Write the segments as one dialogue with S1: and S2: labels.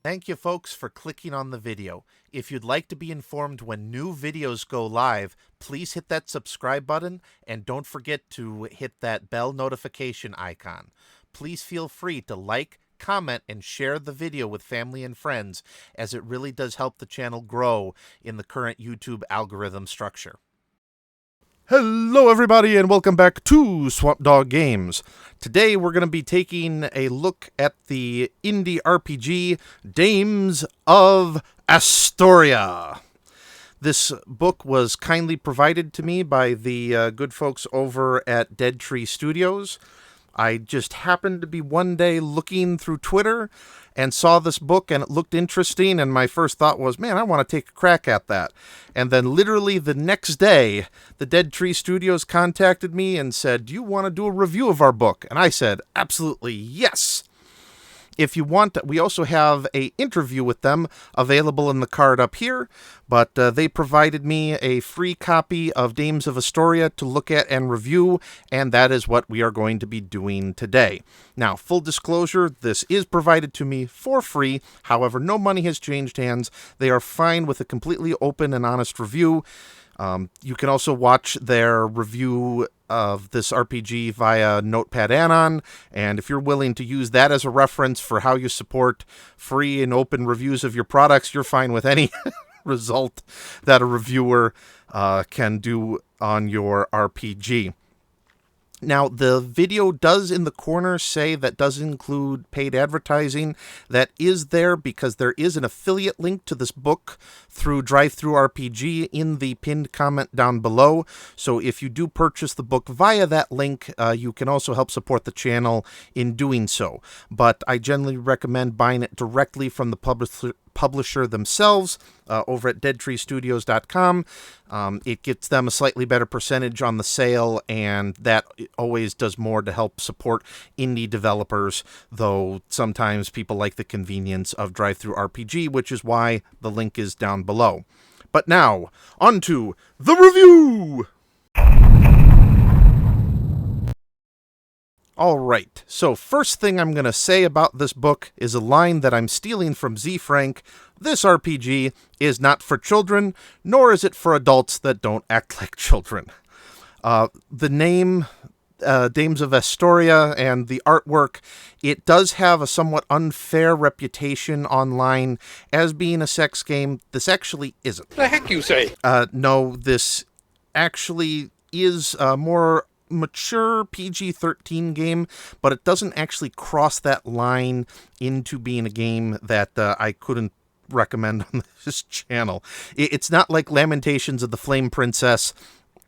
S1: Thank you folks for clicking on the video. If you'd like to be informed when new videos go live, please hit that subscribe button and don't forget to hit that bell notification icon. Please feel free to like, comment, and share the video with family and friends, as it really does help the channel grow in the current YouTube algorithm structure. Hello everybody and welcome back to Swamp Dog Games. Today we're going to be taking a look at the indie RPG Dames of Asstoria. This book was kindly provided to me by the good folks over at Dead Tree Studios. I just happened to be one day looking through Twitter and saw this book and it looked interesting, and my first thought was, man, I want to take a crack at that. And then literally the next day, the Dead Tree Studios contacted me and said, do you want to do a review of our book? And I said, absolutely yes. If you want, we also have an interview with them available in the card up here, but they provided me a free copy of Dames of Asstoria to look at and review, and that is what we are going to be doing today. Now, full disclosure, this is provided to me for free. However, no money has changed hands. They are fine with a completely open and honest review. You can also watch their review of this RPG via Notepad Anon, and if you're willing to use that as a reference for how you support free and open reviews of your products, you're fine with any result that a reviewer can do on your RPG. Now, the video does in the corner say that does include paid advertising. That is there because there is an affiliate link to this book through DriveThruRPG in the pinned comment down below. So if you do purchase the book via that link, you can also help support the channel in doing so. But I generally recommend buying it directly from the publisher themselves over at deadtreestudios.com. It gets them a slightly better percentage on the sale, and that always does more to help support indie developers, though sometimes people like the convenience of DriveThruRPG, which is why the link is down below. But now, on to the review! Alright, so first thing I'm going to say about this book is a line that I'm stealing from Z. Frank. This RPG is not for children, nor is it for adults that don't act like children. The name, Dames of Asstoria, and the artwork, it does have a somewhat unfair reputation online as being a sex game. This actually isn't.
S2: The heck you say?
S1: No, this actually is more mature PG-13 game, but it doesn't actually cross that line into being a game that I couldn't recommend on this channel. It's not like Lamentations of the Flame Princess.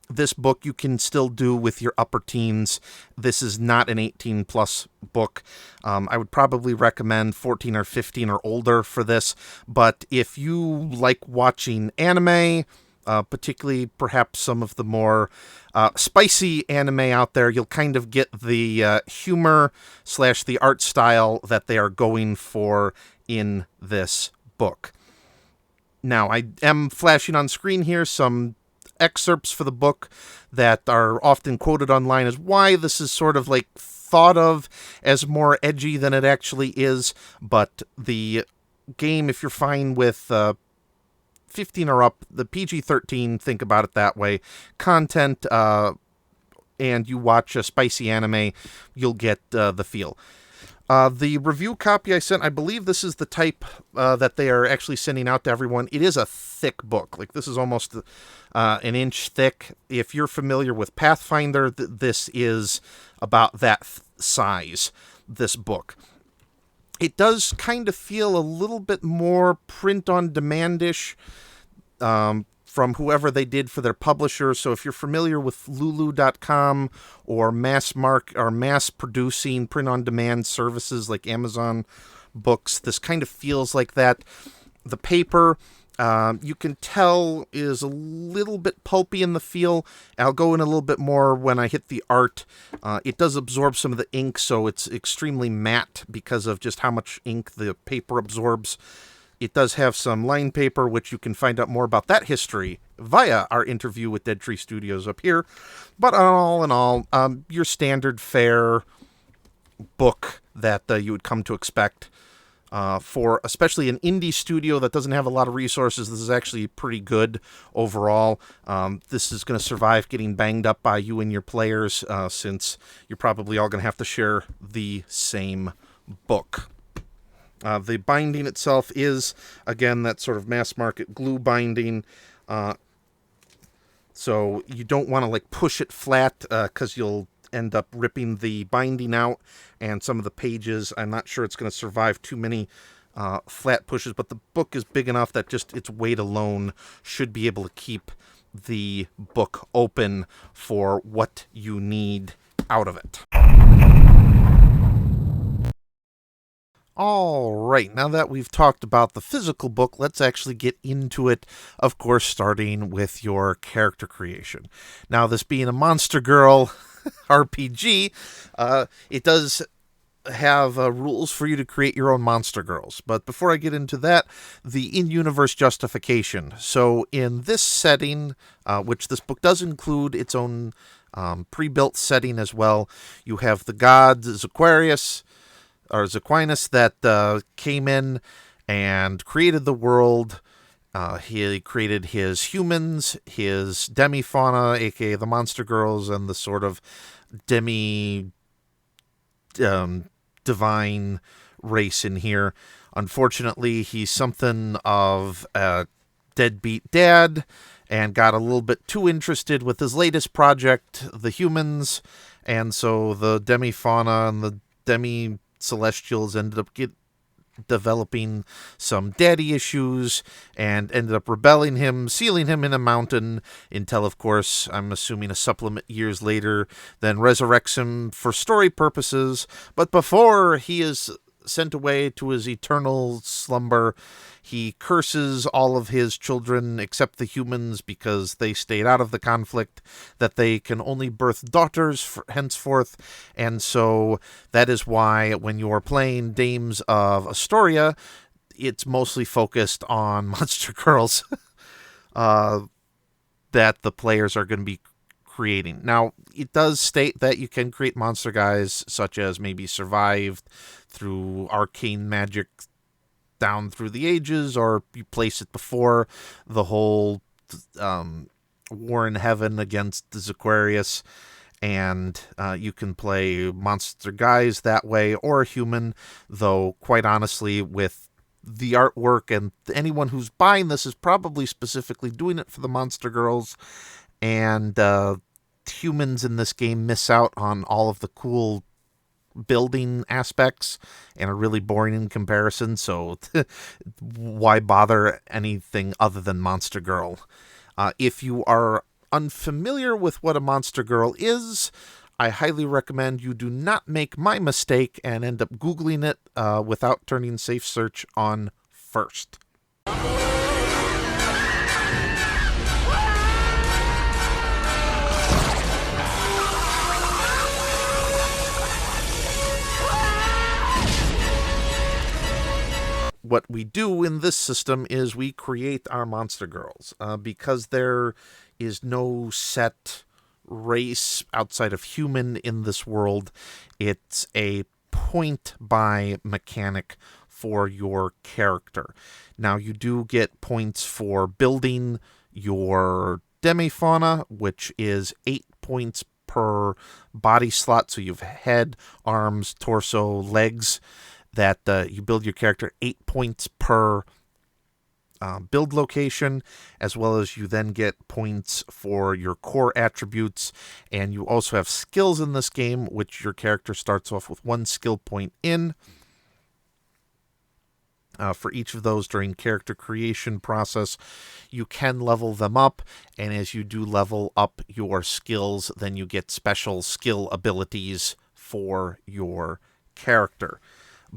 S1: This book you can still do with your upper teens. This is not an 18-plus book. I would probably recommend 14 or 15 or older for this, but if you like watching anime, particularly perhaps some of the more spicy anime out there, you'll kind of get the humor / the art style that they are going for in this book. Now, I am flashing on screen here some excerpts for the book that are often quoted online as why this is sort of like thought of as more edgy than it actually is, but the game, if you're fine with 15 or up, the PG-13, think about it that way, content, and you watch a spicy anime, you'll get the feel. The review copy I sent, I believe this is the type that they are actually sending out to everyone. It is a thick book. Like, this is almost an inch thick. If you're familiar with Pathfinder, this is about that size, this book. It does kind of feel a little bit more print-on-demand-ish from whoever they did for their publisher. So if you're familiar with Lulu.com or mass-producing print-on-demand services like Amazon Books, this kind of feels like that. The paper, you can tell, is a little bit pulpy in the feel. I'll go in a little bit more when I hit the art. It does absorb some of the ink, so it's extremely matte because of just how much ink the paper absorbs. It does have some line paper, which you can find out more about that history via our interview with Dead Tree Studios up here. But all in all, your standard fare book that you would come to expect. For especially an indie studio that doesn't have a lot of resources, this is actually pretty good overall. This is going to survive getting banged up by you and your players, since you're probably all going to have to share the same book. The binding itself is, again, that sort of mass market glue binding. So you don't want to like push it flat, because you'll end up ripping the binding out, and some of the pages, I'm not sure it's going to survive too many flat pushes, but the book is big enough that just its weight alone should be able to keep the book open for what you need out of it. All right, now that we've talked about the physical book, let's actually get into it, of course, starting with your character creation. Now, this being a Monster Girl RPG, it does have rules for you to create your own Monster Girls. But before I get into that, the in-universe justification. So in this setting, which this book does include its own pre-built setting as well, you have the god Zaquarius, or Zaquinus, that came in and created the world. He created his humans, his demi-fauna, aka the Monster Girls, and the sort of divine race in here. Unfortunately, he's something of a deadbeat dad and got a little bit too interested with his latest project, the humans, and so the demi-fauna and the demi-celestials ended up developing some daddy issues and ended up rebelling him, sealing him in a mountain until, of course, I'm assuming a supplement years later, then resurrects him for story purposes. But before he is sent away to his eternal slumber, he curses all of his children except the humans because they stayed out of the conflict, that they can only birth daughters henceforth. And so that is why when you're playing Dames of Asstoria, it's mostly focused on Monster Girls that the players are going to be creating. Now, it does state that you can create monster guys such as maybe survived through arcane magic down through the ages, or you place it before the whole war in heaven against the Zaquarius, and you can play monster guys that way, or human, though quite honestly, with the artwork, and anyone who's buying this is probably specifically doing it for the Monster Girls, and humans in this game miss out on all of the cool building aspects and are really boring in comparison, so why bother anything other than Monster Girl? If you are unfamiliar with what a Monster Girl is, I highly recommend you do not make my mistake and end up Googling it without turning Safe Search on first. What we do in this system is we create our Monster Girls. Because there is no set race outside of human in this world, it's a point-buy mechanic for your character. Now, you do get points for building your demi-fauna, which is 8 points per body slot. So you have head, arms, torso, legs, that you build your character 8 points per build location, as well as you then get points for your core attributes. And you also have skills in this game, which your character starts off with 1 skill point in. For each of those during character creation process, you can level them up, and as you do level up your skills, then you get special skill abilities for your character.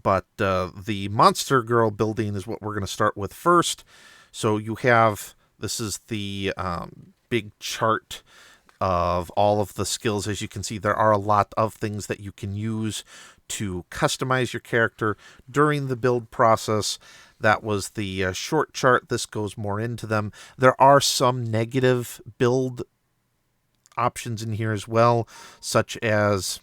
S1: But the Monster Girl building is what we're going to start with first. So you have, this is the big chart of all of the skills. As you can see, there are a lot of things that you can use to customize your character during the build process. That was the short chart. This goes more into them. There are some negative build options in here as well, such as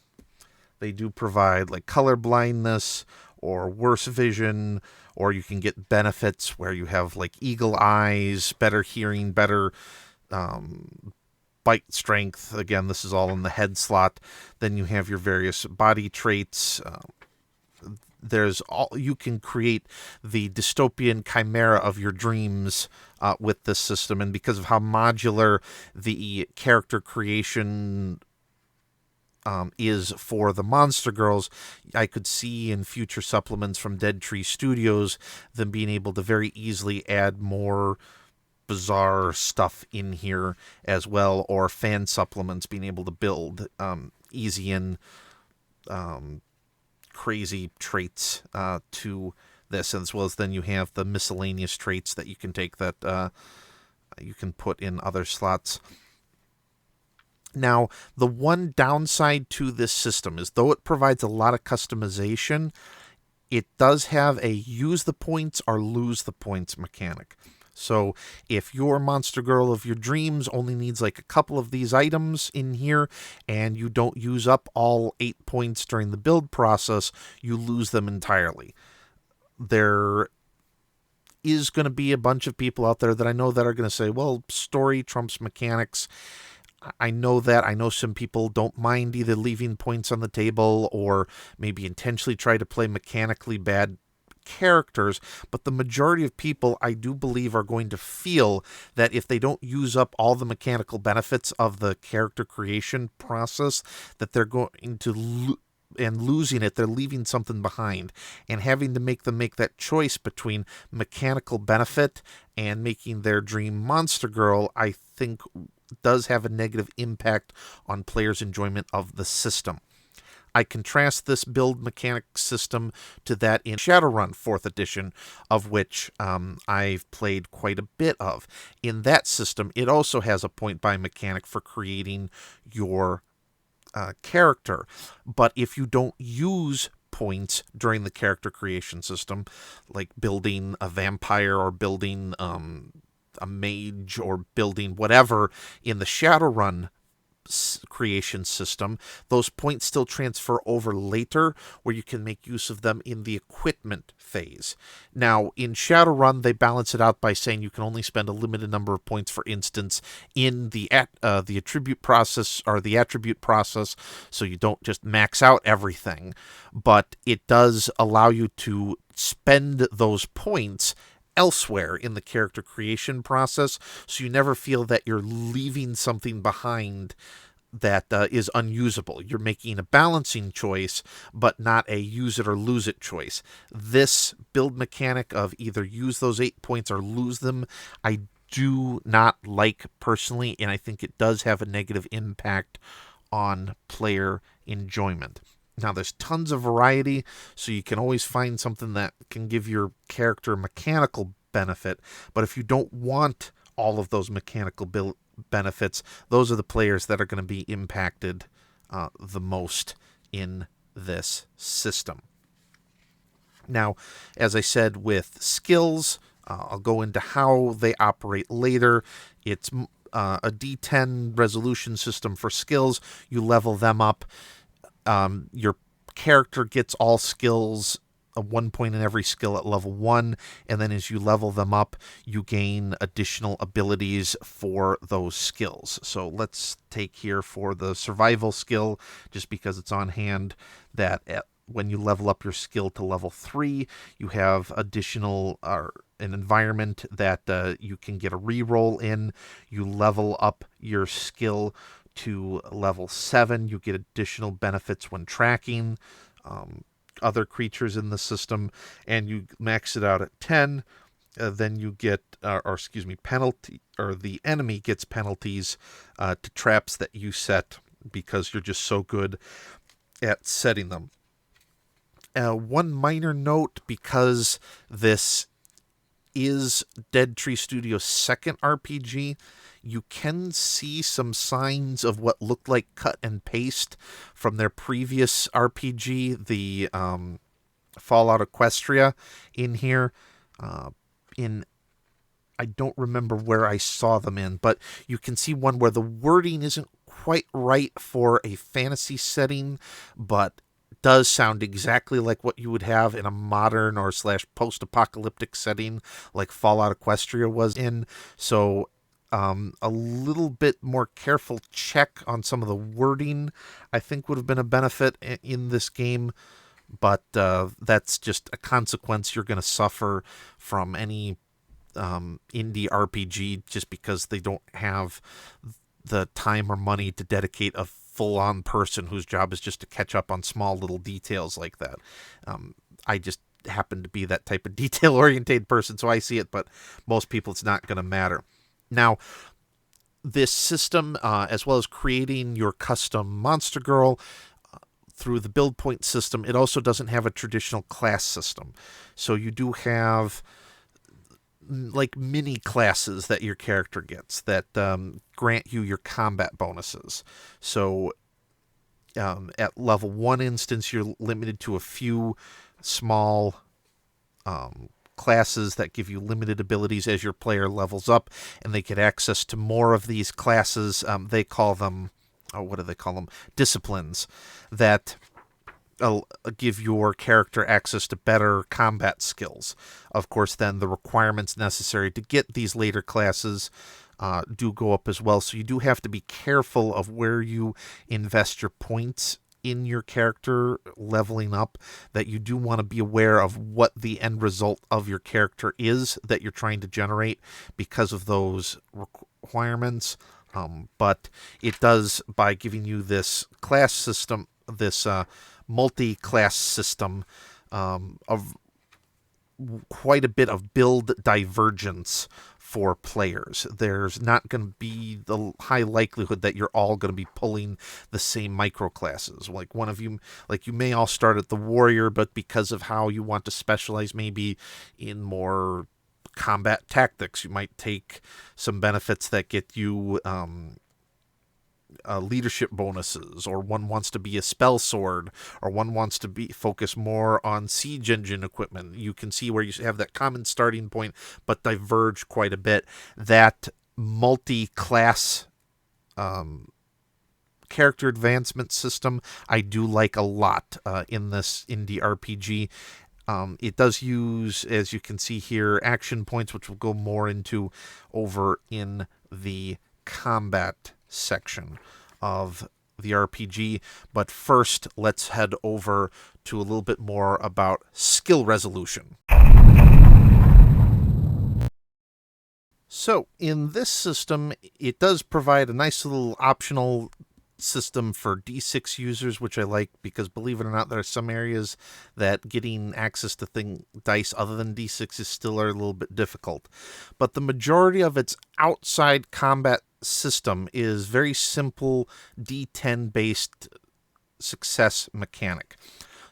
S1: they do provide like color blindness or worse vision, or you can get benefits where you have like eagle eyes, better hearing, better bite strength. Again, this is all in the head slot. Then you have your various body traits. There's all you can create the dystopian chimera of your dreams with this system, and because of how modular the character creation is for the Monster Girls, I could see in future supplements from Dead Tree Studios them being able to very easily add more bizarre stuff in here as well, or fan supplements being able to build easy and crazy traits to this, as well as then you have the miscellaneous traits that you can take that you can put in other slots. Now, the one downside to this system is, though it provides a lot of customization, it does have a use the points or lose the points mechanic. So if your monster girl of your dreams only needs like a couple of these items in here and you don't use up all 8 points during the build process, you lose them entirely. There is going to be a bunch of people out there that I know that are going to say, well, story trumps mechanics. I know that. I know some people don't mind either leaving points on the table or maybe intentionally try to play mechanically bad characters, but the majority of people, I do believe, are going to feel that if they don't use up all the mechanical benefits of the character creation process, that they're going to and losing it, they're leaving something behind, and having to make them make that choice between mechanical benefit and making their dream monster girl, I think does have a negative impact on players' enjoyment of the system. I contrast this build mechanic system to that in Shadowrun 4th edition, of which I've played quite a bit of. In that system, it also has a point buy mechanic for creating your character, but if you don't use points during the character creation system, like building a vampire or building a mage or building whatever in the Shadowrun creation system, those points still transfer over later, where you can make use of them in the equipment phase. Now, in Shadowrun, they balance it out by saying you can only spend a limited number of points, for instance, in the attribute process or the attribute process, so you don't just max out everything, but it does allow you to spend those points elsewhere in the character creation process, so you never feel that you're leaving something behind that is unusable. You're making a balancing choice, but not a use it or lose it choice. This build mechanic of either use those 8 points or lose them, I do not like personally, and I think it does have a negative impact on player enjoyment. Now, there's tons of variety, so you can always find something that can give your character mechanical benefit, but if you don't want all of those mechanical benefits, those are the players that are going to be impacted the most in this system. Now, as I said, with skills, I'll go into how they operate later. It's a D10 resolution system for skills. You level them up. Your character gets all skills, 1 point in every skill at level 1, and then as you level them up, you gain additional abilities for those skills. So let's take here for the survival skill, just because it's on hand, that when you level up your skill to level 3, you have additional an environment that you can get a reroll in. You level up your skill to level 7, you get additional benefits when tracking other creatures in the system, and you max it out at 10. Then you get, penalty, or the enemy gets penalties to traps that you set because you're just so good at setting them. One minor note, because this is Dead Tree Studios' second RPG, you can see some signs of what looked like cut and paste from their previous RPG, the Fallout Orchestral, in here. I don't remember where I saw them in, but you can see one where the wording isn't quite right for a fantasy setting, but does sound exactly like what you would have in a modern or slash post-apocalyptic setting like Fallout Equestria was in. So a little bit more careful check on some of the wording, I think, would have been a benefit in this game. But that's just a consequence you're going to suffer from any indie RPG, just because they don't have the time or money to dedicate a full-on person whose job is just to catch up on small little details like that. I just happen to be that type of detail-oriented person, so I see it, but most people it's not going to matter. Now, this system, as well as creating your custom monster girl through the build point system, it also doesn't have a traditional class system. So you do have like mini classes that your character gets that grant you your combat bonuses. So at level 1 instance, you're limited to a few small classes that give you limited abilities as your player levels up, and they get access to more of these classes. They call them, what do they call them? Disciplines that give your character access to better combat skills. Of course, then the requirements necessary to get these later classes do go up as well. So you do have to be careful of where you invest your points in your character leveling up, that you do want to be aware of what the end result of your character is that you're trying to generate because of those requirements. But it does, by giving you this class system, this multi-class system, of quite a bit of build divergence for players. There's not going to be the high likelihood that you're all going to be pulling the same micro classes. Like one of you, like you may all start at the warrior, but because of how you want to specialize maybe in more combat tactics, you might take some benefits that get you leadership bonuses, or one wants to be a spell sword, or one wants to be focus more on siege engine equipment. You can see where you have that common starting point, but diverge quite a bit. That multi-class character advancement system I do like a lot in this indie RPG. It does use, as you can see here, action points, which we'll go more into over in the combat section of the RPG. But first, let's head over to a little bit more about skill resolution. So, in this system, it does provide a nice little optional system for D6 users, which I like, because believe it or not, there are some areas that getting access to dice other than D6 is still a little bit difficult. But the majority of its outside combat system is very simple D10 based success mechanic.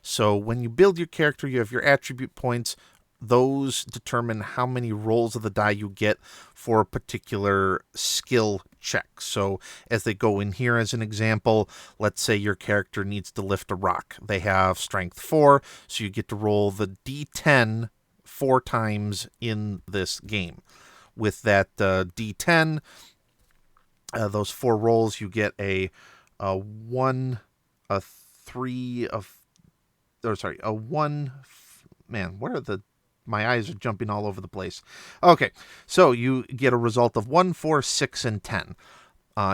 S1: So when you build your character, you have your attribute points. Those determine how many rolls of the die you get for a particular skill check. So as they go in here, as an example, let's say your character needs to lift a rock. They have strength 4, so you get to roll the D10 4 times in this game. With that D10, those 4 rolls, you get a 1, a 3, a 1. Man, where are the... My eyes are jumping all over the place. Okay, so you get a result of 1, 4, 6, and 10.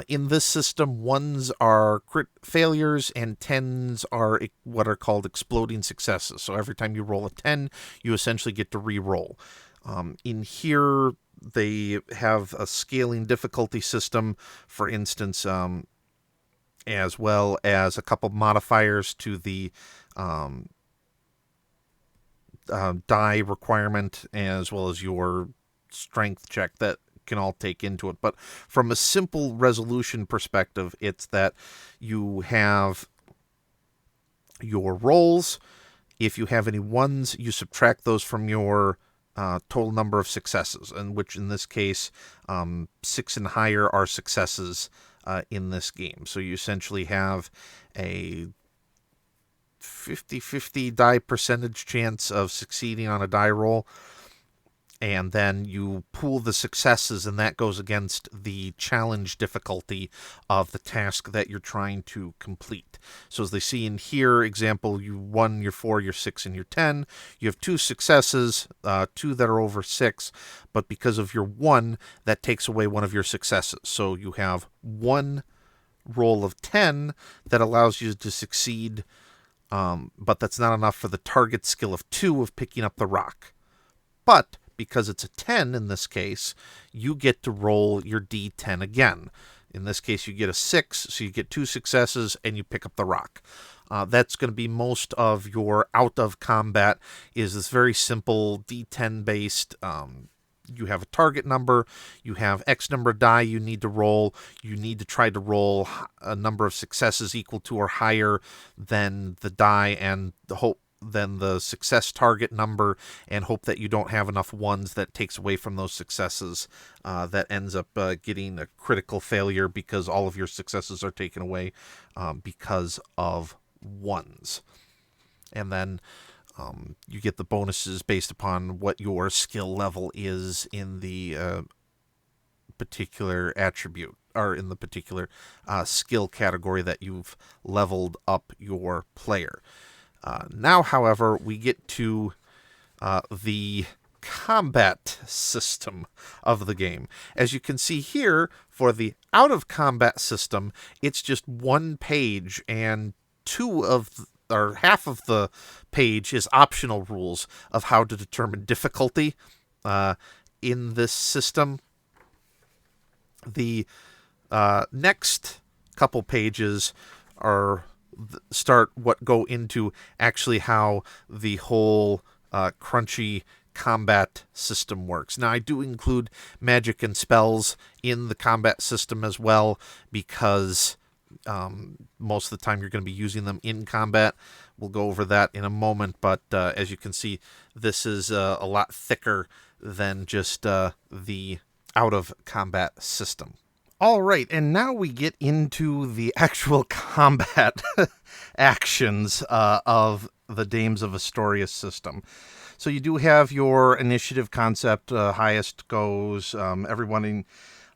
S1: In this system, 1s are crit failures and 10s are what are called exploding successes. So every time you roll a 10, you essentially get to re-roll. In here, they have a scaling difficulty system, for instance, as well as a couple modifiers to the die requirement, as well as your strength check that can all take into it. But from a simple resolution perspective, it's that you have your rolls. If you have any 1s, you subtract those from your total number of successes, and which in this case, 6 and higher are successes in this game. So you essentially have a 50-50 die percentage chance of succeeding on a die roll. and then you pool the successes, and that goes against the challenge difficulty of the task that you're trying to complete. So as they see in here, example, you 1, you're 4, you're 6, and you're 10. You have 2 successes, 2 that are over 6, but because of your 1, that takes away one of your successes. So you have 1 roll of 10 that allows you to succeed, but that's not enough for the target skill of 2 of picking up the rock. But because it's a 10 in this case, you get to roll your d10 again. In this case, you get a 6, so you get 2 successes, and you pick up the rock. That's going to be most of your out of combat, is this very simple d10 based. You have a target number, you have X number of die you need to roll, you need to try to roll a number of successes equal to or higher than the die and then the success target number, and hope that you don't have enough ones that takes away from those successes, that ends up getting a critical failure because all of your successes are taken away because of ones. And then you get the bonuses based upon what your skill level is in the particular attribute, or in the particular skill category that you've leveled up your player. Now, however, we get to the combat system of the game. As you can see here, for the out-of-combat system, it's just 1 page, and half of the page is optional rules of how to determine difficulty in this system. The next couple pages go into actually how the whole crunchy combat system works. Now, I do include magic and spells in the combat system as well, because most of the time you're going to be using them in combat. We'll go over that in a moment, but as you can see, this is a lot thicker than just the out-of-combat system. All right, and now we get into the actual combat actions of the Dames of Asstoria system. So you do have your initiative concept, highest goes, everyone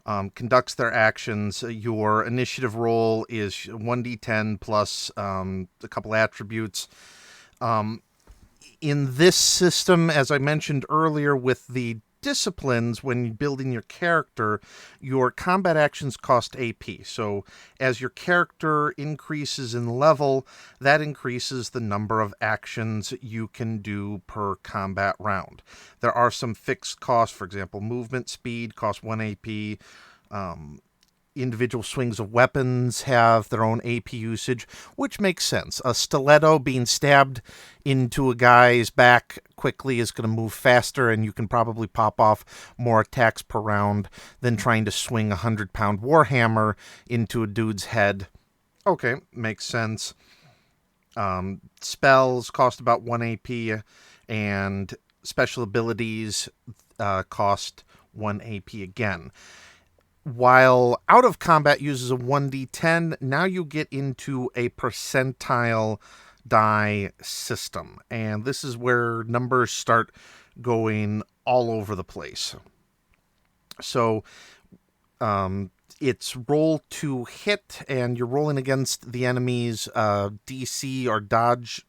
S1: conducts their actions. Your initiative roll is 1d10 plus a couple attributes. In this system, as I mentioned earlier, with the disciplines, when building your character, your combat actions cost AP. So as your character increases in level, that increases the number of actions you can do per combat round. There are some fixed costs. For example, movement speed costs 1 AP. Individual swings of weapons have their own AP usage, which makes sense. A stiletto being stabbed into a guy's back quickly is going to move faster, and you can probably pop off more attacks per round than trying to swing a 100-pound warhammer into a dude's head. Okay, makes sense. Spells cost about 1 AP, and special abilities cost 1 AP again. While out of combat uses a 1d10, now you get into a percentile die system. And this is where numbers start going all over the place. So it's roll to hit, and you're rolling against the enemy's DC or dodge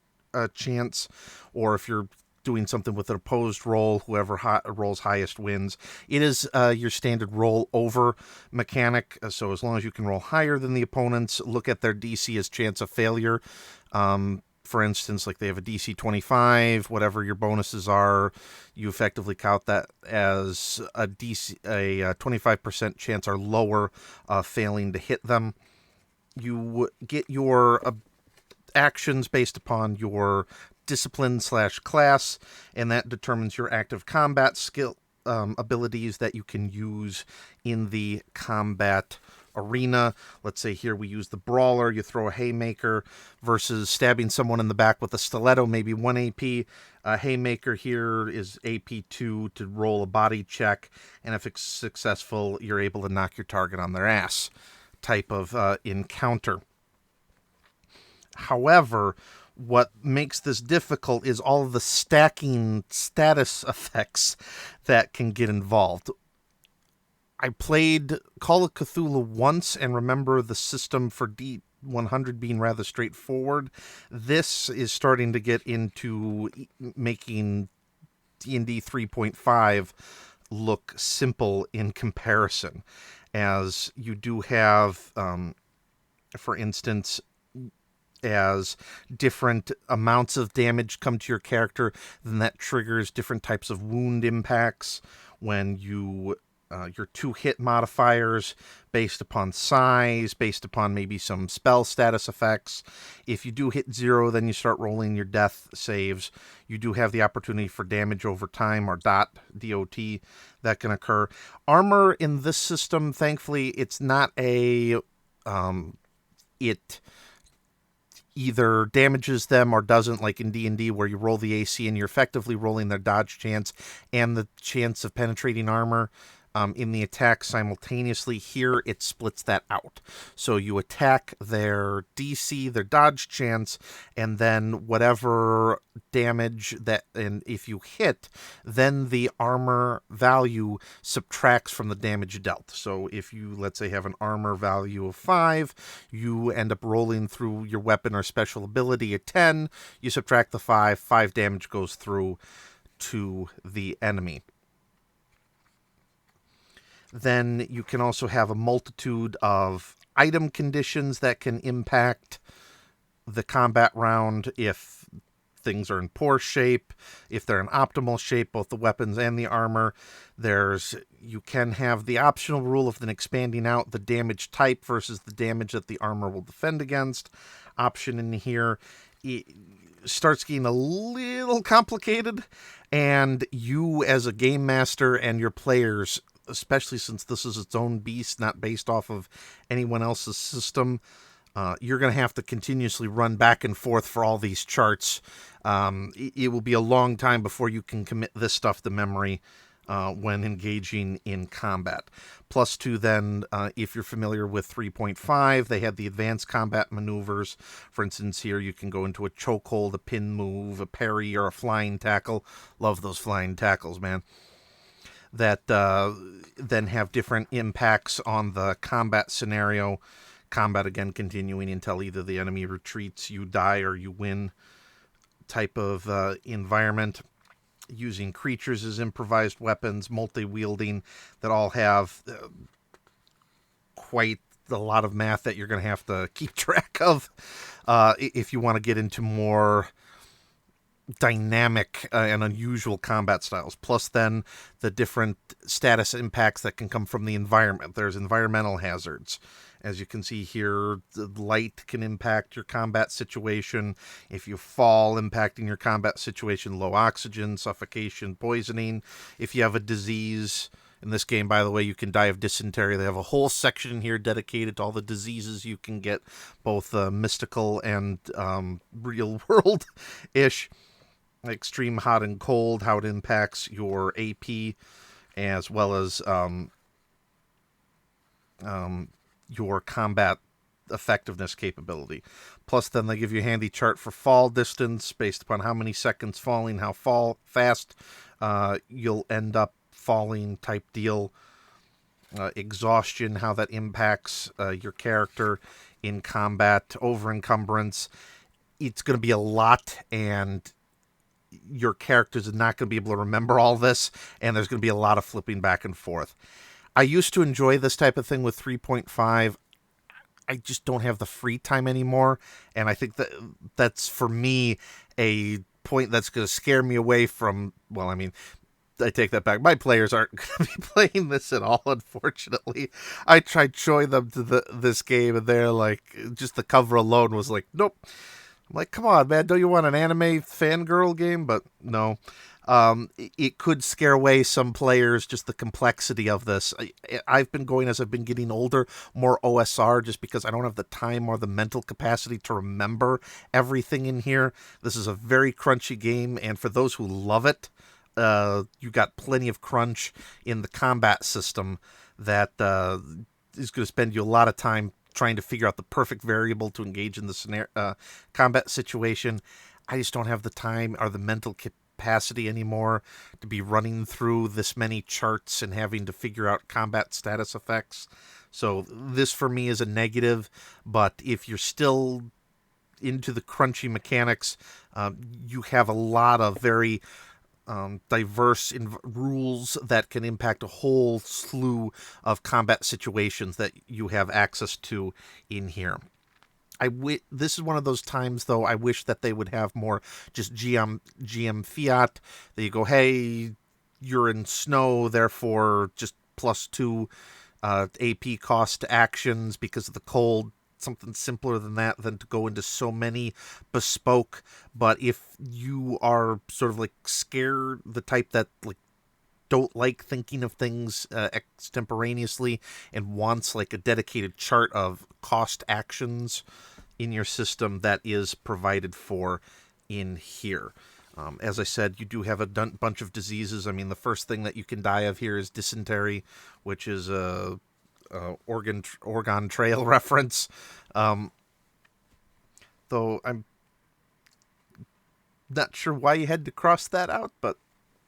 S1: chance, or if you're doing something with an opposed roll, whoever rolls highest wins. It is your standard roll over mechanic, so as long as you can roll higher than the opponents, look at their DC as chance of failure. For instance, like they have a DC 25, whatever your bonuses are, you effectively count that as a 25% chance or lower of failing to hit them. You get your actions based upon your discipline/class, and that determines your active combat skill abilities that you can use in the combat arena. Let's say here we use the brawler. You throw a haymaker versus stabbing someone in the back with a stiletto, maybe 1 AP. A haymaker here is AP 2 to roll a body check, and if it's successful, you're able to knock your target on their ass type of encounter. However, what makes this difficult is all of the stacking status effects that can get involved. I played Call of Cthulhu once and remember the system for D100 being rather straightforward. This is starting to get into making D&D 3.5 look simple in comparison, as you do have, for instance, as different amounts of damage come to your character, then that triggers different types of wound impacts. When you your 2-hit modifiers based upon size, based upon maybe some spell status effects. If you do hit 0, then you start rolling your death saves. You do have the opportunity for damage over time, or DOT, D-O-T, that can occur. Armor in this system, thankfully, it's not a... it either damages them or doesn't, like in D&D, where you roll the AC and you're effectively rolling their dodge chance and the chance of penetrating armor in the attack simultaneously. Here, it splits that out. So you attack their DC, their dodge chance, and then whatever damage that, and if you hit, then the armor value subtracts from the damage dealt. So if you, let's say, have an armor value of 5, you end up rolling through your weapon or special ability at 10, you subtract the 5 damage goes through to the enemy. Then you can also have a multitude of item conditions that can impact the combat round if things are in poor shape, if they're in optimal shape, both the weapons and the armor. You can have the optional rule of then expanding out the damage type versus the damage that the armor will defend against option in here. It starts getting a little complicated, and you as a game master and your players, especially since this is its own beast, not based off of anyone else's system, you're going to have to continuously run back and forth for all these charts. It will be a long time before you can commit this stuff to memory when engaging in combat. Plus 2 then, if you're familiar with 3.5, they had the advanced combat maneuvers. For instance, here you can go into a chokehold, a pin move, a parry, or a flying tackle. Love those flying tackles, man. That then have different impacts on the combat scenario. Combat, again, continuing until either the enemy retreats, you die, or you win type of environment. Using creatures as improvised weapons, multi-wielding, that all have quite a lot of math that you're going to have to keep track of if you want to get into more dynamic and unusual combat styles. Plus then the different status impacts that can come from the environment. There's environmental hazards. As you can see here, the light can impact your combat situation. If you fall, impacting your combat situation, low oxygen, suffocation, poisoning. If you have a disease, in this game, by the way, you can die of dysentery. They have a whole section here dedicated to all the diseases you can get, both mystical and real world-ish. Extreme hot and cold, how it impacts your AP, as well as your combat effectiveness capability. Plus, then they give you a handy chart for fall distance based upon how many seconds falling, how fast you'll end up falling type deal. Exhaustion, how that impacts your character in combat. Over encumbrance. It's going to be a lot, and your characters are not going to be able to remember all this, and there's going to be a lot of flipping back and forth. I used to enjoy this type of thing with 3.5. I just don't have the free time anymore, and I think that's, for me, a point that's going to scare me away from, well, I mean, I take that back. My players aren't going to be playing this at all, unfortunately. I tried showing them to this game, and they're like, just the cover alone was like, nope. I'm like, come on, man, don't you want an anime fangirl game? But no. It could scare away some players, just the complexity of this. I've been going, as I've been getting older, more OSR, just because I don't have the time or the mental capacity to remember everything in here. This is a very crunchy game, and for those who love it, you got plenty of crunch in the combat system that is going to spend you a lot of time trying to figure out the perfect variable to engage in the combat situation. I just don't have the time or the mental capacity anymore to be running through this many charts and having to figure out combat status effects. So this for me is a negative, but if you're still into the crunchy mechanics, you have a lot of very diverse rules that can impact a whole slew of combat situations that you have access to in here. This is one of those times, though, I wish that they would have more just GM fiat. That you go, hey, you're in snow, therefore just +2 AP cost to actions because of the cold. Something simpler than that, than to go into so many bespoke. But if you are sort of like scared, the type that like don't like thinking of things extemporaneously and wants like a dedicated chart of cost actions in your system, that is provided for in here. As I said, you do have a bunch of diseases. I mean, the first thing that you can die of here is dysentery, which is a Oregon Trail reference. Though I'm not sure why you had to cross that out, but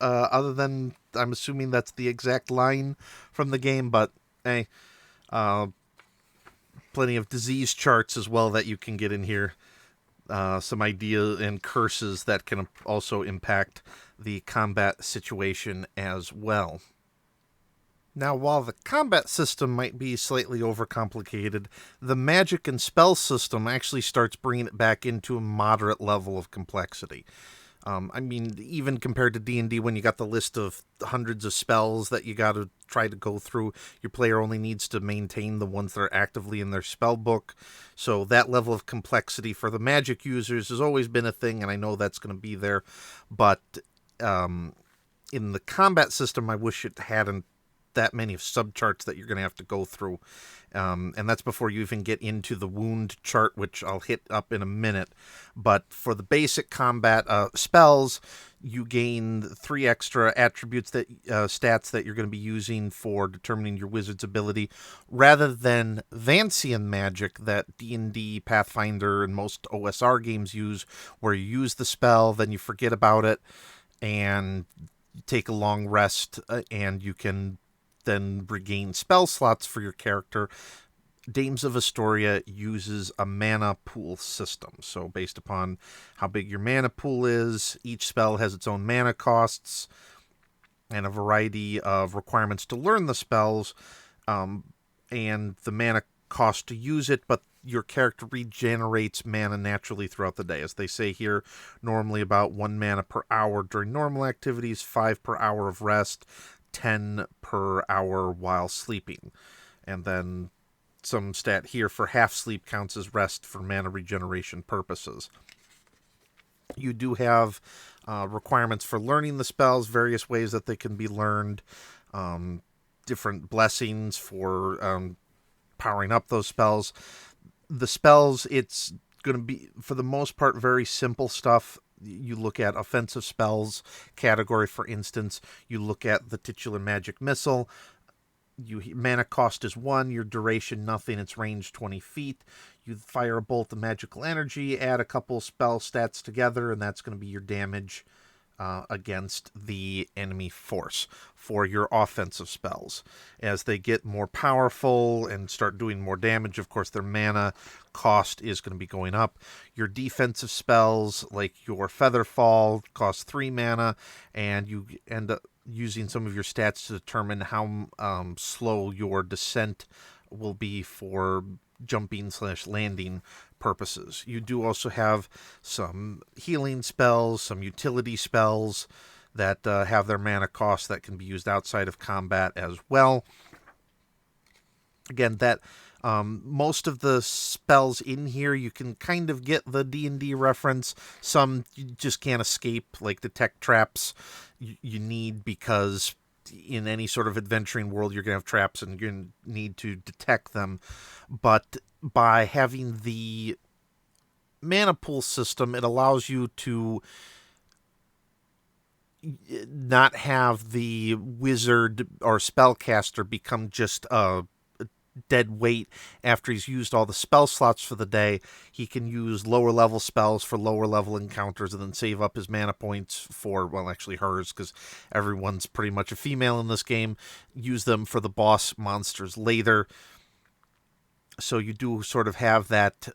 S1: other than I'm assuming that's the exact line from the game. But hey, plenty of disease charts as well that you can get in here. Some idea and curses that can also impact the combat situation as well. Now, while the combat system might be slightly overcomplicated, the magic and spell system actually starts bringing it back into a moderate level of complexity. I mean, even compared to D&D, when you got the list of hundreds of spells that you got to try to go through, your player only needs to maintain the ones that are actively in their spell book. So that level of complexity for the magic users has always been a thing, and I know that's going to be there. But in the combat system, I wish it hadn't that many of subcharts that you're going to have to go through. And that's before you even get into the wound chart, which I'll hit up in a minute. But for the basic combat spells, you gain 3 extra attributes that stats that you're going to be using for determining your wizard's ability, rather than Vancian magic that D&D, Pathfinder, and most OSR games use, where you use the spell, then you forget about it, and you take a long rest, and you can then regain spell slots for your character. Dames of Astoria uses a mana pool system. So based upon how big your mana pool is, each spell has its own mana costs and a variety of requirements to learn the spells, and the mana cost to use it, but your character regenerates mana naturally throughout the day. As they say here, normally about 1 mana per hour during normal activities, 5 per hour of rest, 10 per hour while sleeping. And then some stat here for half sleep counts as rest for mana regeneration purposes. You do have requirements for learning the spells, various ways that they can be learned, different blessings for powering up those spells. The spells, it's going to be, for the most part, very simple stuff. You look at offensive spells category, for instance. You look at the titular magic missile. Mana cost is 1, your duration nothing, its range 20 feet. You fire a bolt of magical energy, add a couple spell stats together, and that's going to be your damage against the enemy force for your offensive spells. As they get more powerful and start doing more damage, of course, their mana cost is going to be going up. Your defensive spells, like your Featherfall, cost 3 mana, and you end up using some of your stats to determine how slow your descent will be for jumping/landing purposes. You do also have some healing spells, some utility spells that have their mana cost that can be used outside of combat as well. Again, that most of the spells in here, you can kind of get the D&D reference. Some you just can't escape, like detect traps you need, because in any sort of adventuring world, you're going to have traps and you're going to need to detect them. But by having the mana pool system, it allows you to not have the wizard or spellcaster become just a dead weight after he's used all the spell slots for the day. He can use lower level spells for lower level encounters and then save up his mana points for, well, actually hers, because everyone's pretty much a female in this game. Use them for the boss monsters later. So you do sort of have that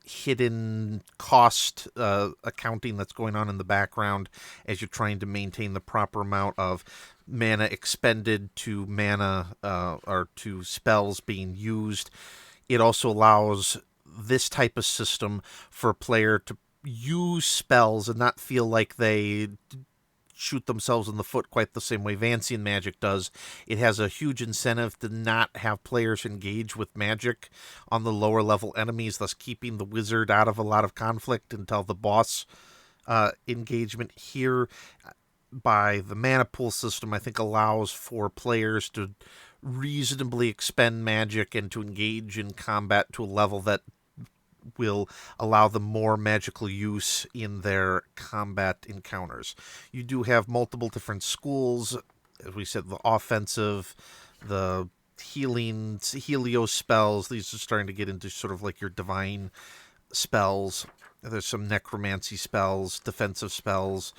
S1: hidden cost accounting that's going on in the background as you're trying to maintain the proper amount of mana expended to mana or to spells being used. It also allows this type of system for a player to use spells and not feel like they shoot themselves in the foot quite the same way Vancian magic does. It has a huge incentive to not have players engage with magic on the lower level enemies, thus keeping the wizard out of a lot of conflict until the boss engagement. Here, by the mana pool system, I think allows for players to reasonably expend magic and to engage in combat to a level that will allow them more magical use in their combat encounters. You do have multiple different schools. As we said, the offensive, the healing, Helios spells. These are starting to get into sort of like your divine spells. There's some necromancy spells, defensive spells,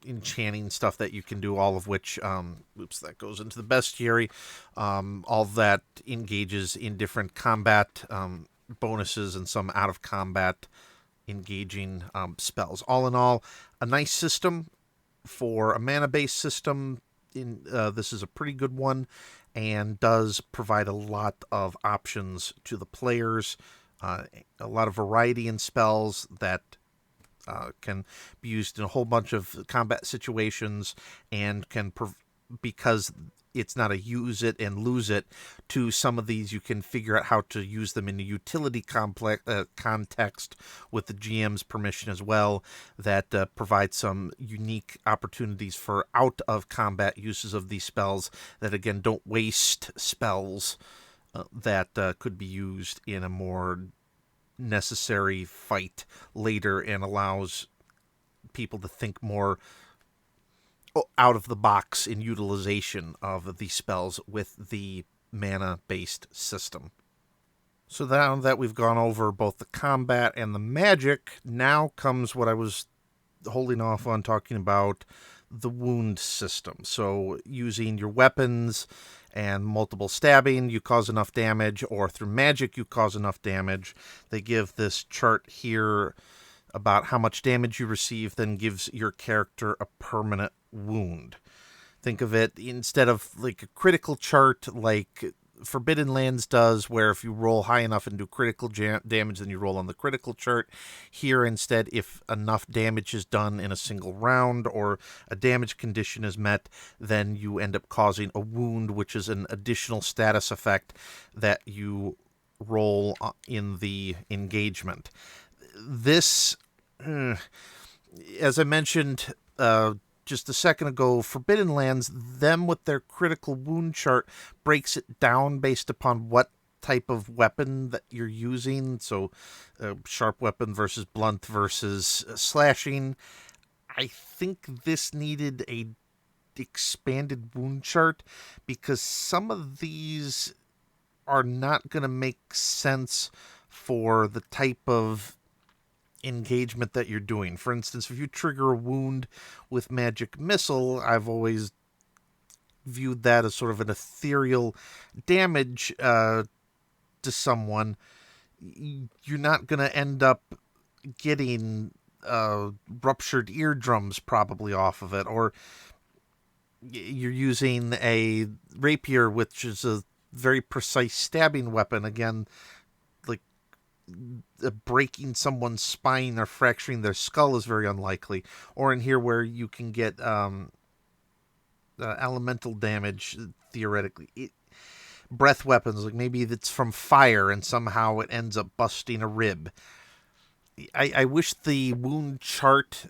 S1: enchanting stuff that you can do, all of which, that goes into the bestiary. All that engages in different combat bonuses and some out of combat engaging spells. All in all, a nice system for a mana based system. This is a pretty good one and does provide a lot of options to the players, a lot of variety in spells that can be used in a whole bunch of combat situations, and can because it's not a use it and lose it. To some of these, you can figure out how to use them in a utility context with the GM's permission as well, that provides some unique opportunities for out-of-combat uses of these spells that, again, don't waste spells that could be used in a more necessary fight later, and allows people to think more out of the box in utilization of these spells with the mana-based system. So now that we've gone over both the combat and the magic, now comes what I was holding off on talking about, the wound system. So using your weapons and multiple stabbing, you cause enough damage, or through magic, you cause enough damage. They give this chart here about how much damage you receive, then gives your character a permanent wound. Think of it instead of like a critical chart like Forbidden Lands does, where if you roll high enough and do critical damage, then you roll on the critical chart. Here, instead, if enough damage is done in a single round or a damage condition is met, then you end up causing a wound, which is an additional status effect that you roll in the engagement. This, as I mentioned just a second ago, Forbidden Lands, them with their critical wound chart, breaks it down based upon what type of weapon that you're using. So sharp weapon versus blunt versus slashing. I think this needed a expanded wound chart, because some of these are not going to make sense for the type of engagement that you're doing. For instance, if you trigger a wound with magic missile, I've always viewed that as sort of an ethereal damage to someone. You're not going to end up getting ruptured eardrums probably off of it, or you're using a rapier, which is a very precise stabbing weapon. Again, like breaking someone's spine or fracturing their skull is very unlikely. Or in here where you can get elemental damage, theoretically. Breath weapons, like maybe it's from fire and somehow it ends up busting a rib. I wish the wound chart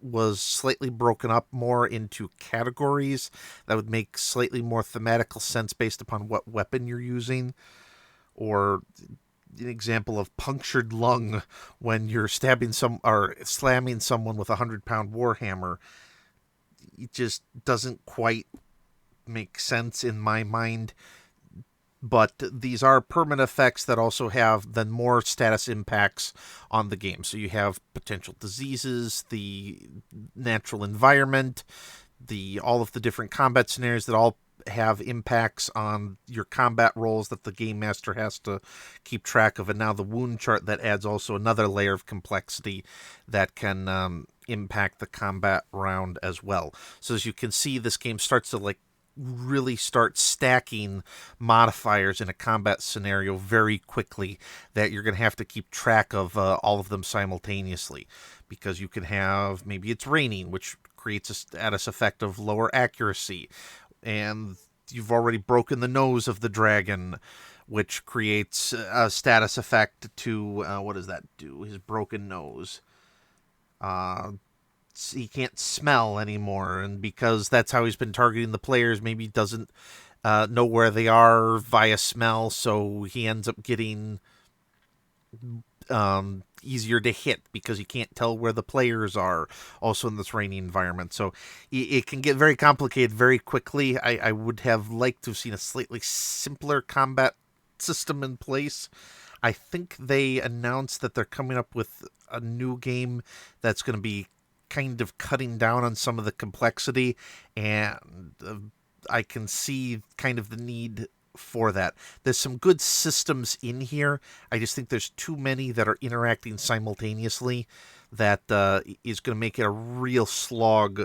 S1: was slightly broken up more into categories. That would make slightly more thematical sense based upon what weapon you're using. Or an example of punctured lung when you're stabbing or slamming someone with a 100-pound warhammer. It just doesn't quite make sense in my mind. but these are permanent effects that also have then more status impacts on the game. So you have potential diseases, the natural environment, all of the different combat scenarios that all have impacts on your combat rolls that the game master has to keep track of. And now the wound chart that adds also another layer of complexity that can impact the combat round as well. So as you can see, this game starts to really start stacking modifiers in a combat scenario very quickly, that you're going to have to keep track of all of them simultaneously, because you can have, maybe it's raining, which creates a status effect of lower accuracy, and you've already broken the nose of the dragon, which creates a status effect to what does that do? His broken nose. He can't smell anymore, and because that's how he's been targeting the players, maybe he doesn't know where they are via smell, so he ends up getting easier to hit because you can't tell where the players are, also in this rainy environment. So it can get very complicated very quickly. I would have liked to have seen a slightly simpler combat system in place. I think they announced that they're coming up with a new game that's going to be kind of cutting down on some of the complexity, and I can see kind of the need for that. There's some good systems in here. I just think there's too many that are interacting simultaneously that is going to make it a real slog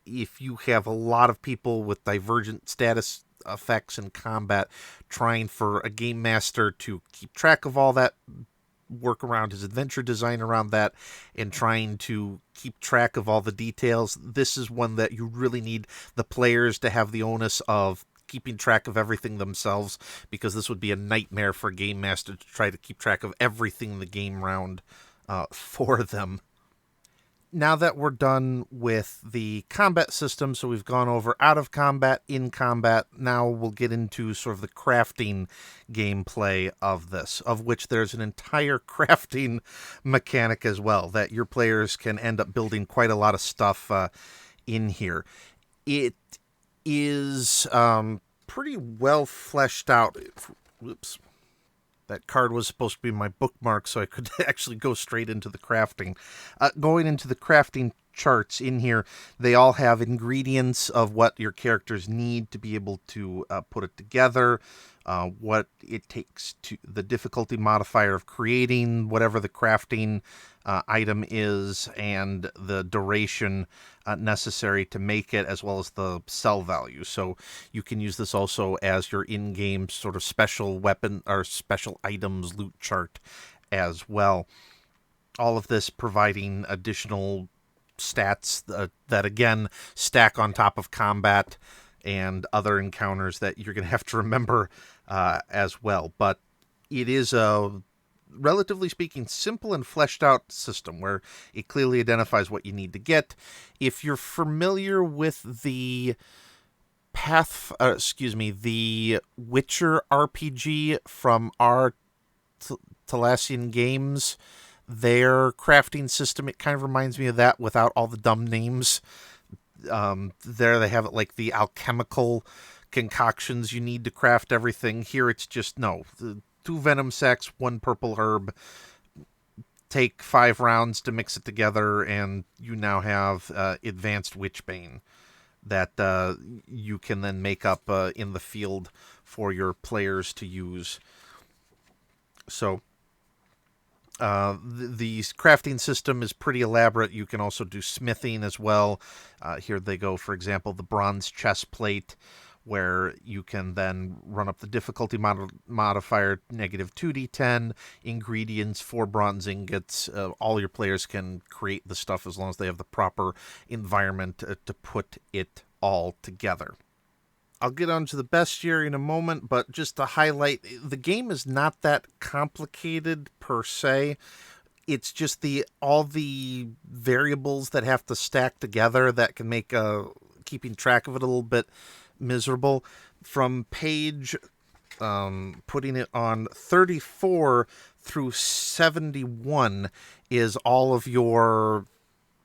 S1: if you have a lot of people with divergent status effects in combat trying for a game master to keep track of all that, work around his adventure design around that, and trying to keep track of all the details. This is one that you really need the players to have the onus of keeping track of everything themselves, because this would be a nightmare for a game master to try to keep track of everything in the game round for them. Now that we're done with the combat system, so we've gone over out of combat, in combat, now we'll get into sort of the crafting gameplay of this, of which there's an entire crafting mechanic as well, that your players can end up building quite a lot of stuff in here. It is pretty well fleshed out. Whoops. That card was supposed to be my bookmark, so I could actually go straight into the crafting. Going into the crafting charts in here, they all have ingredients of what your characters need to be able to put it together, what it takes, to the difficulty modifier of creating whatever the crafting item is, and the duration necessary to make it, as well as the sell value. So you can use this also as your in-game sort of special weapon or special items loot chart as well. All of this providing additional stats that again stack on top of combat and other encounters that you're going to have to remember as well. But it is a, relatively speaking, simple and fleshed out system where it clearly identifies what you need to get. If you're familiar with the the Witcher RPG from our Thalassian Games, their crafting system, it kind of reminds me of that without all the dumb names. There they have it like the alchemical concoctions you need to craft everything. Here it's just, no, 2 venom sacs, 1 purple herb, take 5 rounds to mix it together, and you now have advanced witchbane that you can then make up in the field for your players to use. So the crafting system is pretty elaborate. You can also do smithing as well. Here they go, for example, the bronze chest plate, where you can then run up the difficulty modifier, negative 2d10, ingredients, 4 bronze ingots. All your players can create the stuff as long as they have the proper environment to put it all together. I'll get onto the bestiary in a moment, but just to highlight, the game is not that complicated per se. It's just all the variables that have to stack together that can make keeping track of it a little bit miserable. From page, putting it on 34 through 71 is all of your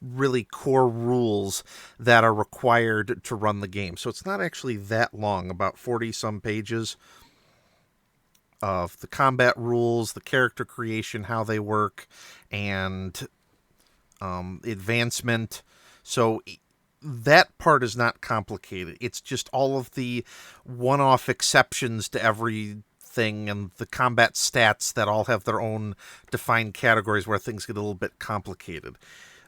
S1: really core rules that are required to run the game. So it's not actually that long, about 40 some pages. of the combat rules, the character creation, how they work, and advancement. So that part is not complicated. It's just all of the one-off exceptions to everything and the combat stats that all have their own defined categories where things get a little bit complicated.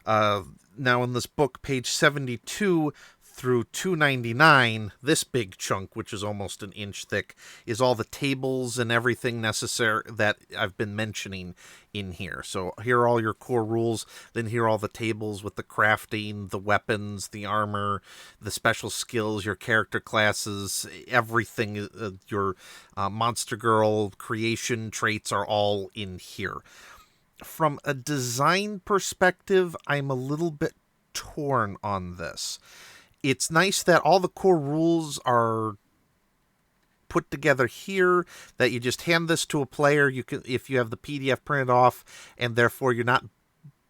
S1: Now in this book, page 72 through 299, this big chunk, which is almost an inch thick, is all the tables and everything necessary that I've been mentioning in here. So here are all your core rules, then here are all the tables with the crafting, the weapons, the armor, the special skills, your character classes, everything, your monster girl creation traits are all in here. From a design perspective, I'm a little bit torn on this. It's nice that all the core rules are put together here, that you just hand this to a player. You can, if you have the PDF printed off, and therefore you're not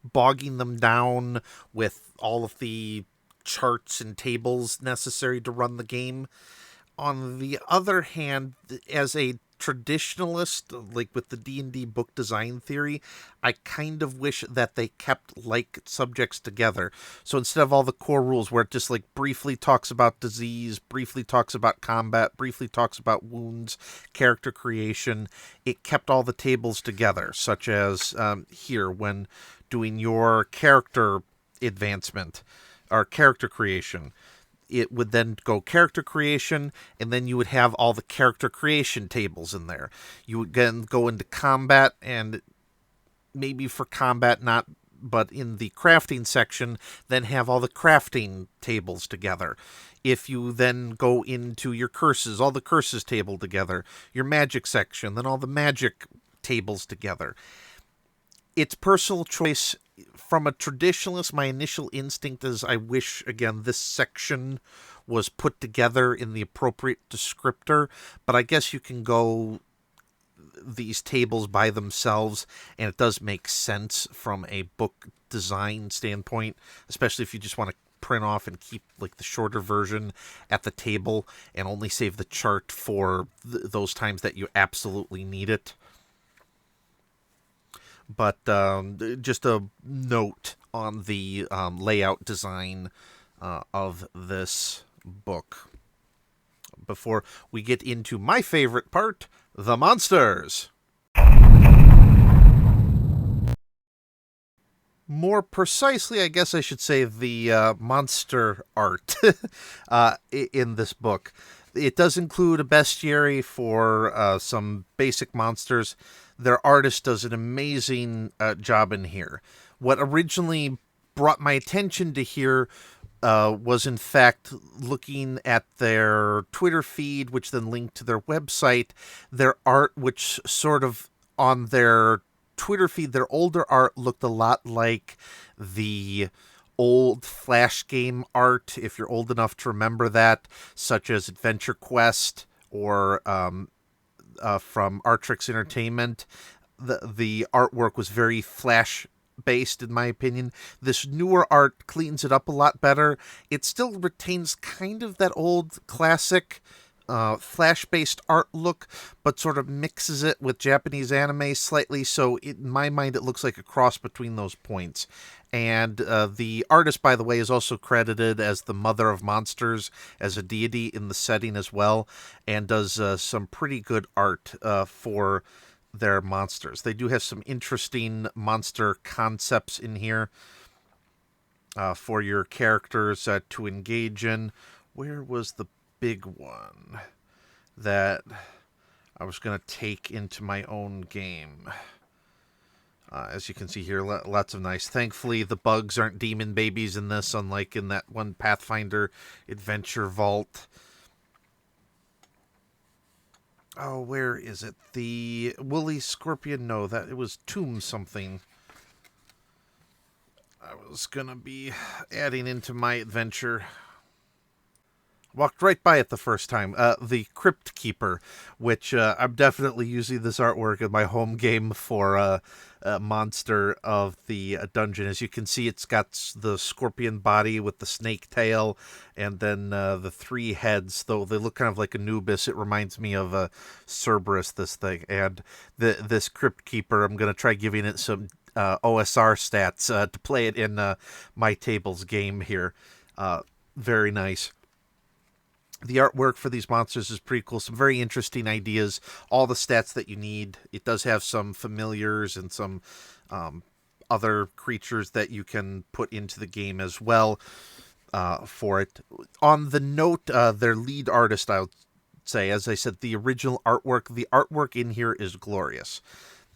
S1: bogging them down with all of the charts and tables necessary to run the game. On the other hand, as a traditionalist, like with the D&D book design theory, I kind of wish that they kept like subjects together. So instead of all the core rules where it just like briefly talks about disease, briefly talks about combat, briefly talks about wounds, character creation, it kept all the tables together, such as here when doing your character advancement or character creation. It would then go character creation, and then you would have all the character creation tables in there. You would then go into combat, and maybe for combat not, but in the crafting section, then have all the crafting tables together. If you then go into your curses, all the curses table together. Your magic section, then all the magic tables together. It's personal choice. From a traditionalist, my initial instinct is I wish, again, this section was put together in the appropriate descriptor, but I guess you can go these tables by themselves, and it does make sense from a book design standpoint, especially if you just want to print off and keep like the shorter version at the table and only save the chart for those times that you absolutely need it. But just a note on the layout design of this book before we get into my favorite part, the monsters. More precisely, I guess I should say the monster art in this book. It does include a bestiary for some basic monsters. Their artist does an amazing job in here. What originally brought my attention to here was, in fact, looking at their Twitter feed, which then linked to their website, their art, which sort of on their Twitter feed, their older art looked a lot like the old Flash game art, if you're old enough to remember that, such as Adventure Quest or from Artrix Entertainment. The artwork was very Flash based, in my opinion. This newer art cleans it up a lot better. It still retains kind of that old classic Flash-based art look, but sort of mixes it with Japanese anime slightly, so in my mind it looks like a cross between those points. And the artist, by the way, is also credited as the Mother of Monsters, as a deity in the setting as well, and does some pretty good art for their monsters. They do have some interesting monster concepts in here for your characters to engage in. Where was the big one that I was going to take into my own game? As you can see here, lots of nice. Thankfully, the bugs aren't demon babies in this, unlike in that one Pathfinder Adventure Vault. Oh, where is it? The Woolly Scorpion? No, that it was Tomb something. I was going to be adding into my adventure. Walked right by it the first time. The Crypt Keeper, which I'm definitely using this artwork in my home game for monster of the dungeon. As you can see, it's got the scorpion body with the snake tail, and then the three heads. Though they look kind of like Anubis, it reminds me of Cerberus. This thing, and this Crypt Keeper, I'm gonna try giving it some OSR stats to play it in my tables game here. Very nice. The artwork for these monsters is pretty cool. Some very interesting ideas. All the stats that you need. It does have some familiars and some other creatures that you can put into the game as well for it. On the note, their lead artist, I would say, as I said, the original artwork. The artwork in here is glorious.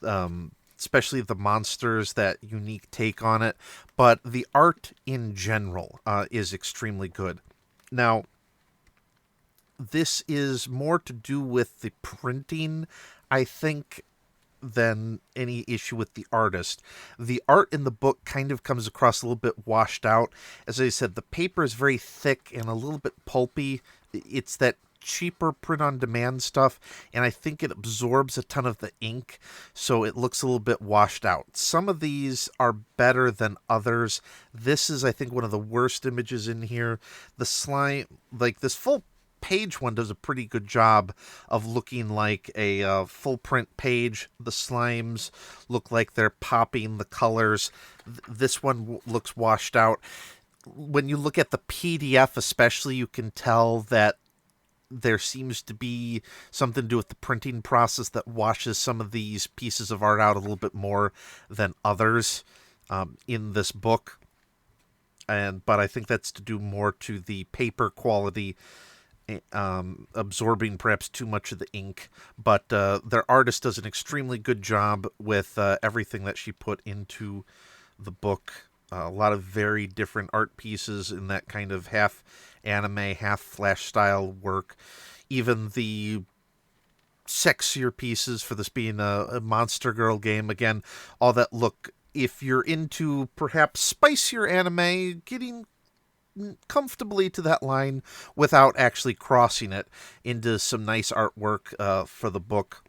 S1: Especially the monsters, that unique take on it. But the art in general is extremely good. Now, this is more to do with the printing, I think, than any issue with the artist. The art in the book kind of comes across a little bit washed out. As I said, the paper is very thick and a little bit pulpy. It's that cheaper print-on-demand stuff, and I think it absorbs a ton of the ink, so it looks a little bit washed out. Some of these are better than others. This is, I think, one of the worst images in here. The slime, like this full page one, does a pretty good job of looking like a full print page. The slimes look like they're popping the colors. This one looks washed out. When you look at the PDF especially, you can tell that there seems to be something to do with the printing process that washes some of these pieces of art out a little bit more than others in this book. But I think that's to do more to the paper quality, absorbing perhaps too much of the ink. But their artist does an extremely good job with everything that she put into the book. A lot of very different art pieces in that kind of half anime, half flash style work. Even the sexier pieces, for this being a Monster Girl game, again, all that look, if you're into perhaps spicier anime, getting comfortably to that line without actually crossing it into some nice artwork for the book.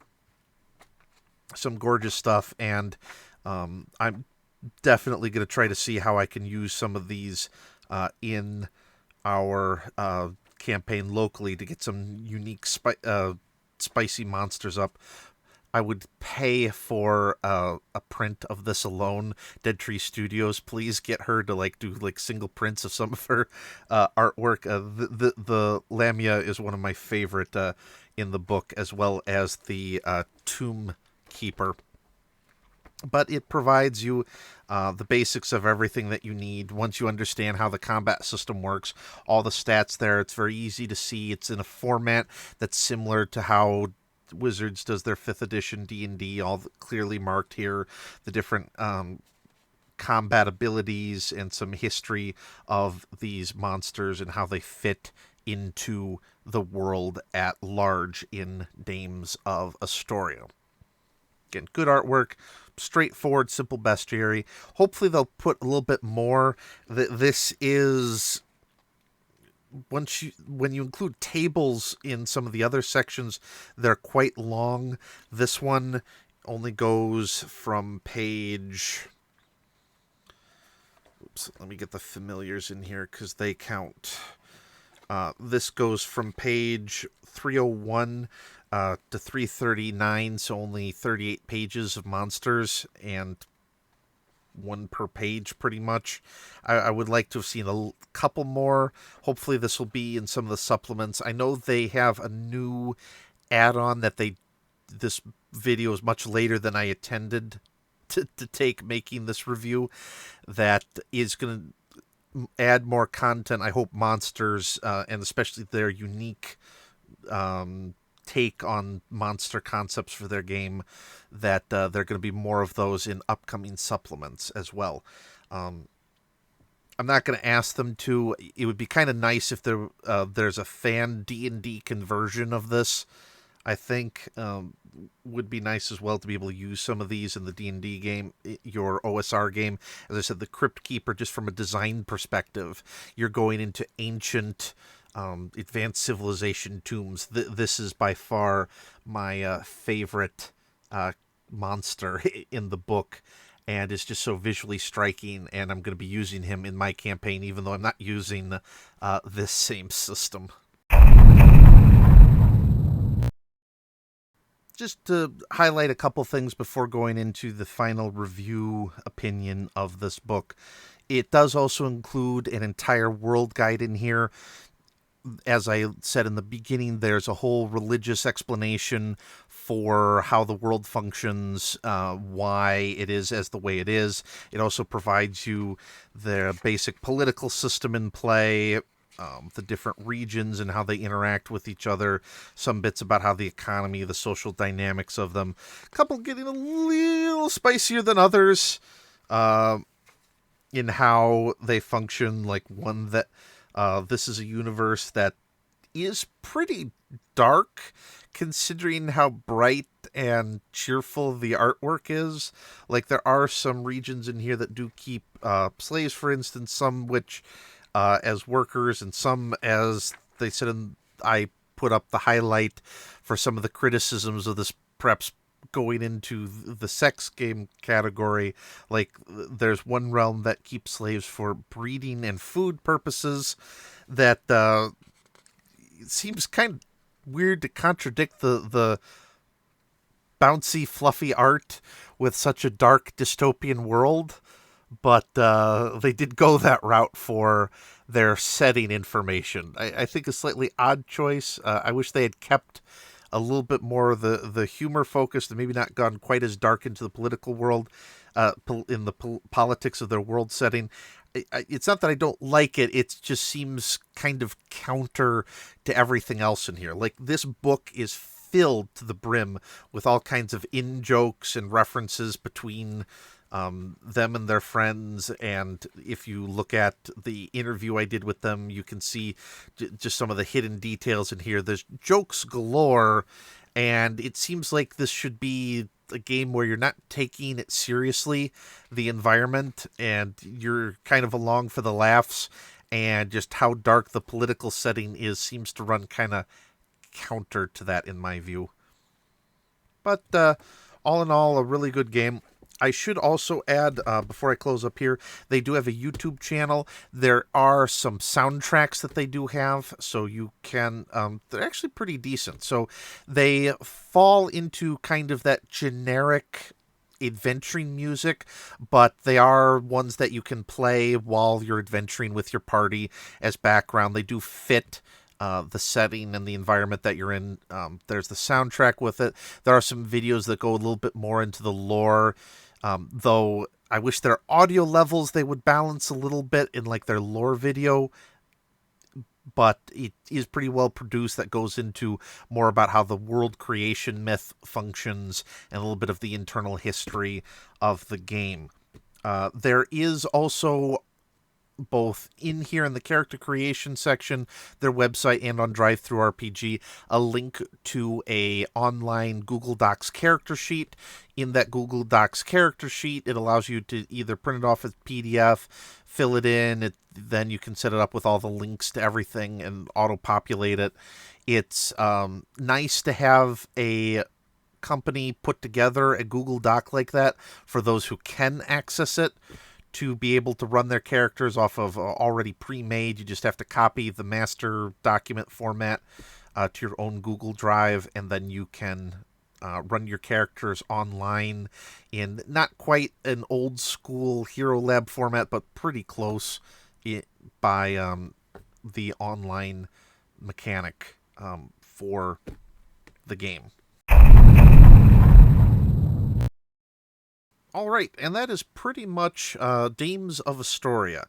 S1: Some gorgeous stuff, and I'm definitely going to try to see how I can use some of these in our campaign locally to get some unique spicy monsters up. I would pay for a print of this alone. Dead Tree Studios, please get her to do single prints of some of her artwork. The Lamia is one of my favorite in the book, as well as the Tomb Keeper. But it provides you the basics of everything that you need. Once you understand how the combat system works, all the stats there, it's very easy to see. It's in a format that's similar to how Wizards does their 5th edition D&D, all clearly marked here, the different combat abilities and some history of these monsters and how they fit into the world at large in Dames of Astoria. Again, good artwork, straightforward, simple bestiary. Hopefully they'll put a little bit more. This is, when you include tables in some of the other sections, they're quite long. This one only goes from page... Oops, let me get the familiars in here because they count. This goes from page 301 to 339, so only 38 pages of monsters, and one per page pretty much. I would like to have seen a couple more. Hopefully this will be in some of the supplements. I know they have a new add-on that this video is much later than I intended to take making this review, that is going to add more content. I hope monsters, and especially their unique take on monster concepts for their game, that there are going to be more of those in upcoming supplements as well. I'm not going to ask them to. It would be kind of nice if there's a fan D&D conversion of this. I think would be nice as well to be able to use some of these in the D&D game, your OSR game. As I said, the Crypt Keeper, just from a design perspective, you're going into ancient advanced civilization tombs. This is by far my favorite monster in the book, and is just so visually striking. And I'm going to be using him in my campaign, even though I'm not using this same system. Just to highlight a couple things before going into the final review opinion of this book, it does also include an entire world guide in here. As I said in the beginning, there's a whole religious explanation for how the world functions, why it is as the way it is. It also provides you the basic political system in play, the different regions and how they interact with each other, some bits about how the economy, the social dynamics of them, a couple getting a little spicier than others in how they function, like one that this is a universe that is pretty dark considering how bright and cheerful the artwork is. Like, there are some regions in here that do keep slaves, for instance, some which as workers, and some, as they said I put up the highlight for some of the criticisms of this, perhaps going into the sex game category. Like, there's one realm that keeps slaves for breeding and food purposes that seems kind of weird to contradict the bouncy, fluffy art with such a dark dystopian world. But they did go that route for their setting information. I think a slightly odd choice. I wish they had kept a little bit more of the humor focused and maybe not gone quite as dark into the political world, in the politics of their world setting. It's not that I don't like it. It just seems kind of counter to everything else in here. Like, this book is filled to the brim with all kinds of in-jokes and references between them and their friends. And if you look at the interview I did with them, you can see just some of the hidden details in here. There's jokes galore, and it seems like this should be a game where you're not taking it seriously, the environment, and you're kind of along for the laughs. And just how dark the political setting is seems to run kind of counter to that in my view. But all in all, a really good game. I should also add, before I close up here, they do have a YouTube channel. There are some soundtracks that they do have, so you can, they're actually pretty decent. So they fall into kind of that generic adventuring music, but they are ones that you can play while you're adventuring with your party as background. They do fit the setting and the environment that you're in. There's the soundtrack with it. There are some videos that go a little bit more into the lore, though I wish their audio levels they would balance a little bit in like their lore video, but it is pretty well produced. That goes into more about how the world creation myth functions and a little bit of the internal history of the game. There is also, both in here in the character creation section, their website, and on DriveThruRPG, a link to a online Google Docs character sheet. In that Google Docs character sheet, it allows you to either print it off as PDF, fill it in, then you can set it up with all the links to everything and auto-populate it. It's nice to have a company put together a Google Doc like that for those who can access it, to be able to run their characters off of already pre-made. You just have to copy the master document format to your own Google Drive, and then you can run your characters online in not quite an old school Hero Lab format, but pretty close by the online mechanic for the game. All right, and that is pretty much Dames of Asstoria.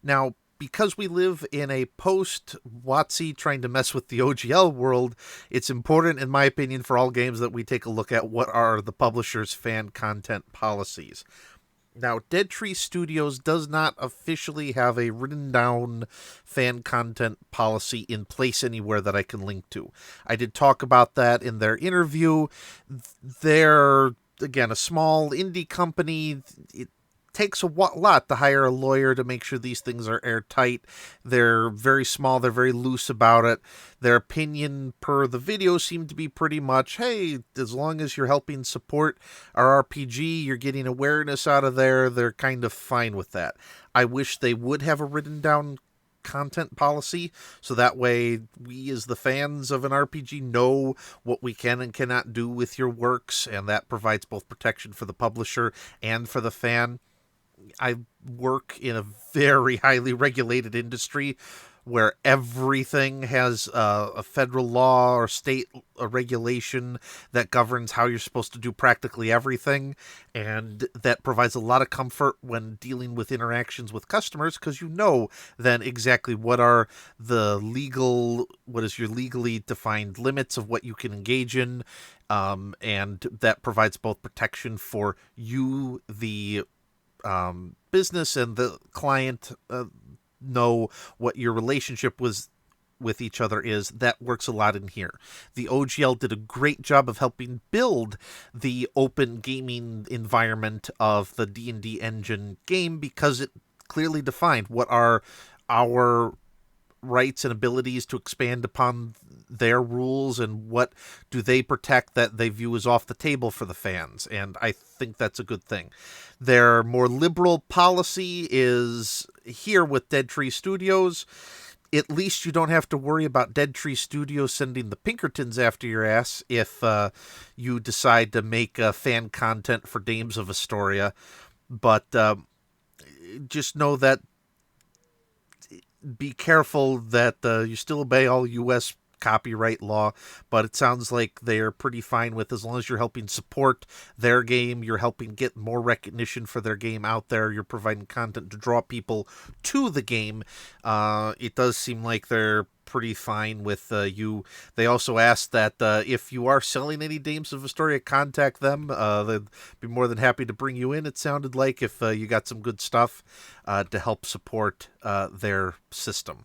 S1: Now, because we live in a post-WotC trying to mess with the OGL world, it's important, in my opinion, for all games that we take a look at what are the publisher's fan content policies. Now, Dead Tree Studios does not officially have a written down fan content policy in place anywhere that I can link to. I did talk about that in their interview. They're, again, a small indie company. takes a lot to hire a lawyer to make sure these things are airtight. They're very small. They're very loose about it. Their opinion per the video seemed to be pretty much, hey, as long as you're helping support our RPG, you're getting awareness out of there, they're kind of fine with that. I wish they would have a written down content policy, so that way we as the fans of an RPG know what we can and cannot do with your works, and that provides both protection for the publisher and for the fan. I work in a very highly regulated industry where everything has a federal law or state regulation that governs how you're supposed to do practically everything, and that provides a lot of comfort when dealing with interactions with customers, because you know then exactly what is your legally defined limits of what you can engage in, and that provides both protection for you, the business, and the client know what your relationship was with each other is. That works a lot in here. The OGL did a great job of helping build the open gaming environment of the D&D engine game, because it clearly defined what are our rights and abilities to expand upon their rules, and what do they protect that they view as off the table for the fans, and I think that's a good thing. Their more liberal policy is here with Dead Tree Studios. At least you don't have to worry about Dead Tree Studios sending the Pinkertons after your ass if you decide to make fan content for Dames of Astoria. But just know that, be careful that you still obey all U.S. copyright law, but it sounds like they're pretty fine with, as long as you're helping support their game, you're helping get more recognition for their game out there, you're providing content to draw people to the game. It does seem like they're pretty fine with you. They also asked that if you are selling any Dames of Astoria, contact them. They'd be more than happy to bring you in, it sounded like, if you got some good stuff to help support their system.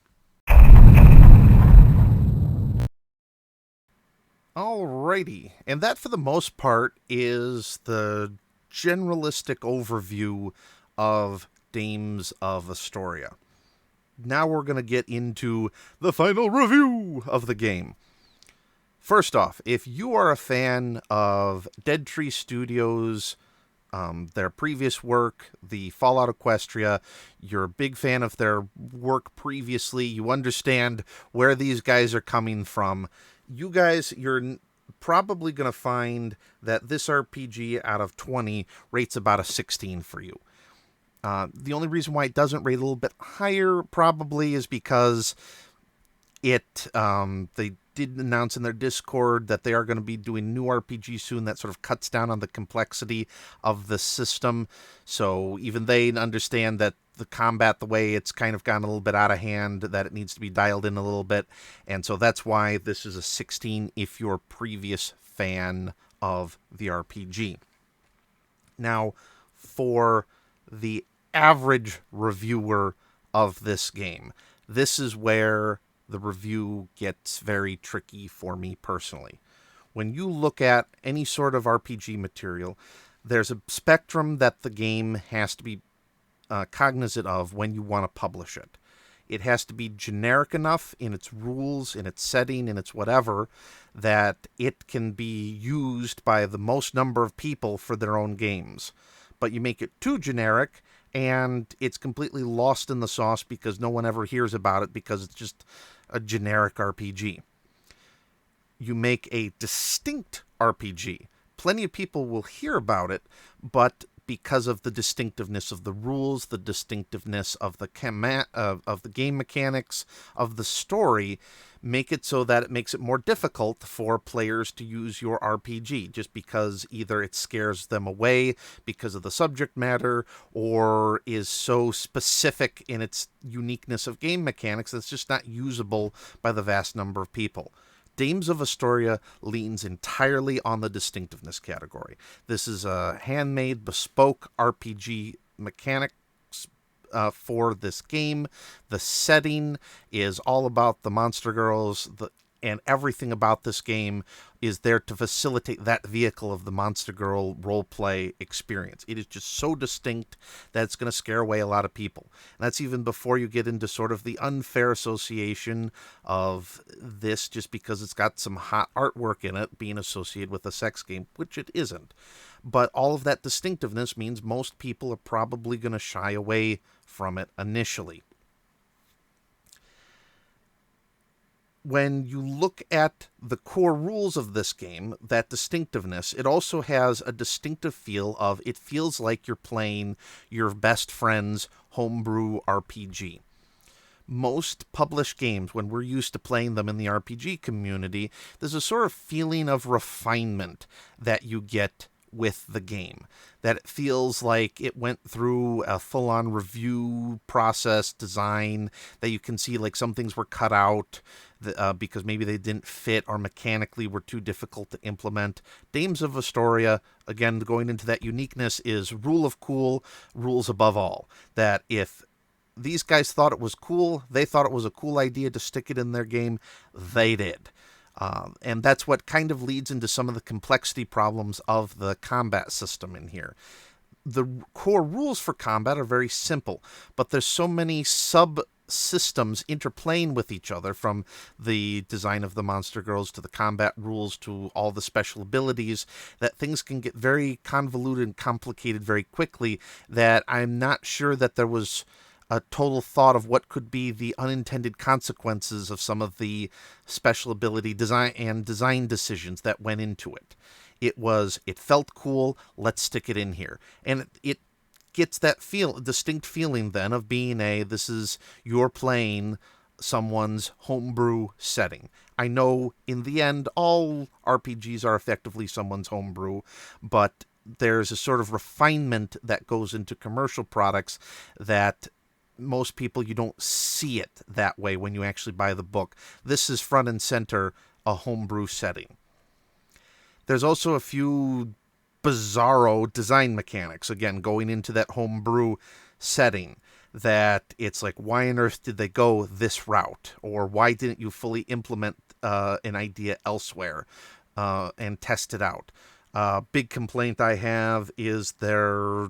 S1: Alrighty, and that for the most part is the generalistic overview of Dames of Astoria. Now we're going to get into the final review of the game. First off, if you are a fan of Dead Tree Studios, their previous work, the Fallout Equestria, you're a big fan of their work previously, you understand where these guys are coming from, you're probably going to find that this RPG out of 20 rates about a 16 for you. The only reason why it doesn't rate a little bit higher probably is because they did announce in their Discord that they are going to be doing new RPG soon that sort of cuts down on the complexity of the system. So even they understand that the combat, the way it's kind of gotten a little bit out of hand, that it needs to be dialed in a little bit. And so that's why this is a 16 if you're a previous fan of the RPG. Now, for the average reviewer of this game, this is where the review gets very tricky for me personally. When you look at any sort of RPG material, there's a spectrum that the game has to be cognizant of when you want to publish it. It has to be generic enough in its rules, in its setting, in its whatever, that it can be used by the most number of people for their own games. But you make it too generic, and it's completely lost in the sauce because no one ever hears about it because it's just a generic RPG. You make a distinct RPG. Plenty of people will hear about it, but because of the distinctiveness of the rules, the distinctiveness of the game mechanics, of the story, make it so that it makes it more difficult for players to use your RPG, just because either it scares them away because of the subject matter, or is so specific in its uniqueness of game mechanics that's just not usable by the vast number of people. Dames of Astoria leans entirely on the distinctiveness category. This is a handmade, bespoke RPG mechanics for this game. The setting is all about the monster girls, and everything about this game is there to facilitate that vehicle of the Monster Girl roleplay experience. It is just so distinct that it's going to scare away a lot of people. And that's even before you get into sort of the unfair association of this just because it's got some hot artwork in it being associated with a sex game, which it isn't. But all of that distinctiveness means most people are probably going to shy away from it initially. When you look at the core rules of this game, that distinctiveness, it also has a distinctive feel of it feels like you're playing your best friend's homebrew RPG. Most published games, when we're used to playing them in the RPG community, there's a sort of feeling of refinement that you get with the game, that it feels like it went through a full-on review process, design, that you can see like some things were cut out because maybe they didn't fit or mechanically were too difficult to implement. Dames of Astoria, again, going into that uniqueness, is rule of cool, rules above all. That if these guys thought it was cool, they thought it was a cool idea to stick it in their game, they did. And that's what kind of leads into some of the complexity problems of the combat system in here. The core rules for combat are very simple, but there's so many subsystems interplaying with each other, from the design of the monster girls to the combat rules to all the special abilities, that things can get very convoluted and complicated very quickly, that I'm not sure that there was a total thought of what could be the unintended consequences of some of the special ability design decisions that went into it. It felt cool, let's stick it in here. And it gets that distinct feeling then of being you're playing someone's homebrew setting. I know in the end all RPGs are effectively someone's homebrew, but there's a sort of refinement that goes into commercial products that most people, you don't see it that way when you actually buy the book. This is front and center a homebrew setting. There's also a few bizarro design mechanics, again, going into that homebrew setting, that it's like, why on earth did they go this route? Or why didn't you fully implement an idea elsewhere and test it out? Big complaint I have is their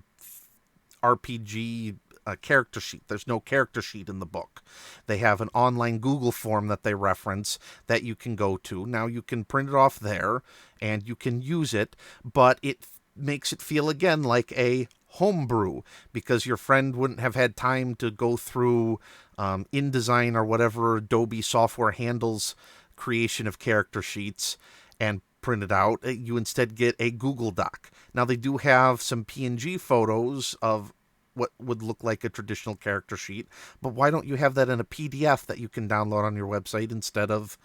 S1: RPG character sheet. There's no character sheet in the book. They have an online Google form that they reference that you can go to. Now you can print it off there and you can use it, but it makes it feel again like a homebrew because your friend wouldn't have had time to go through InDesign or whatever Adobe software handles creation of character sheets and print it out. You instead get a Google Doc. Now they do have some PNG photos of what would look like a traditional character sheet, but why don't you have that in a PDF that you can download on your website instead of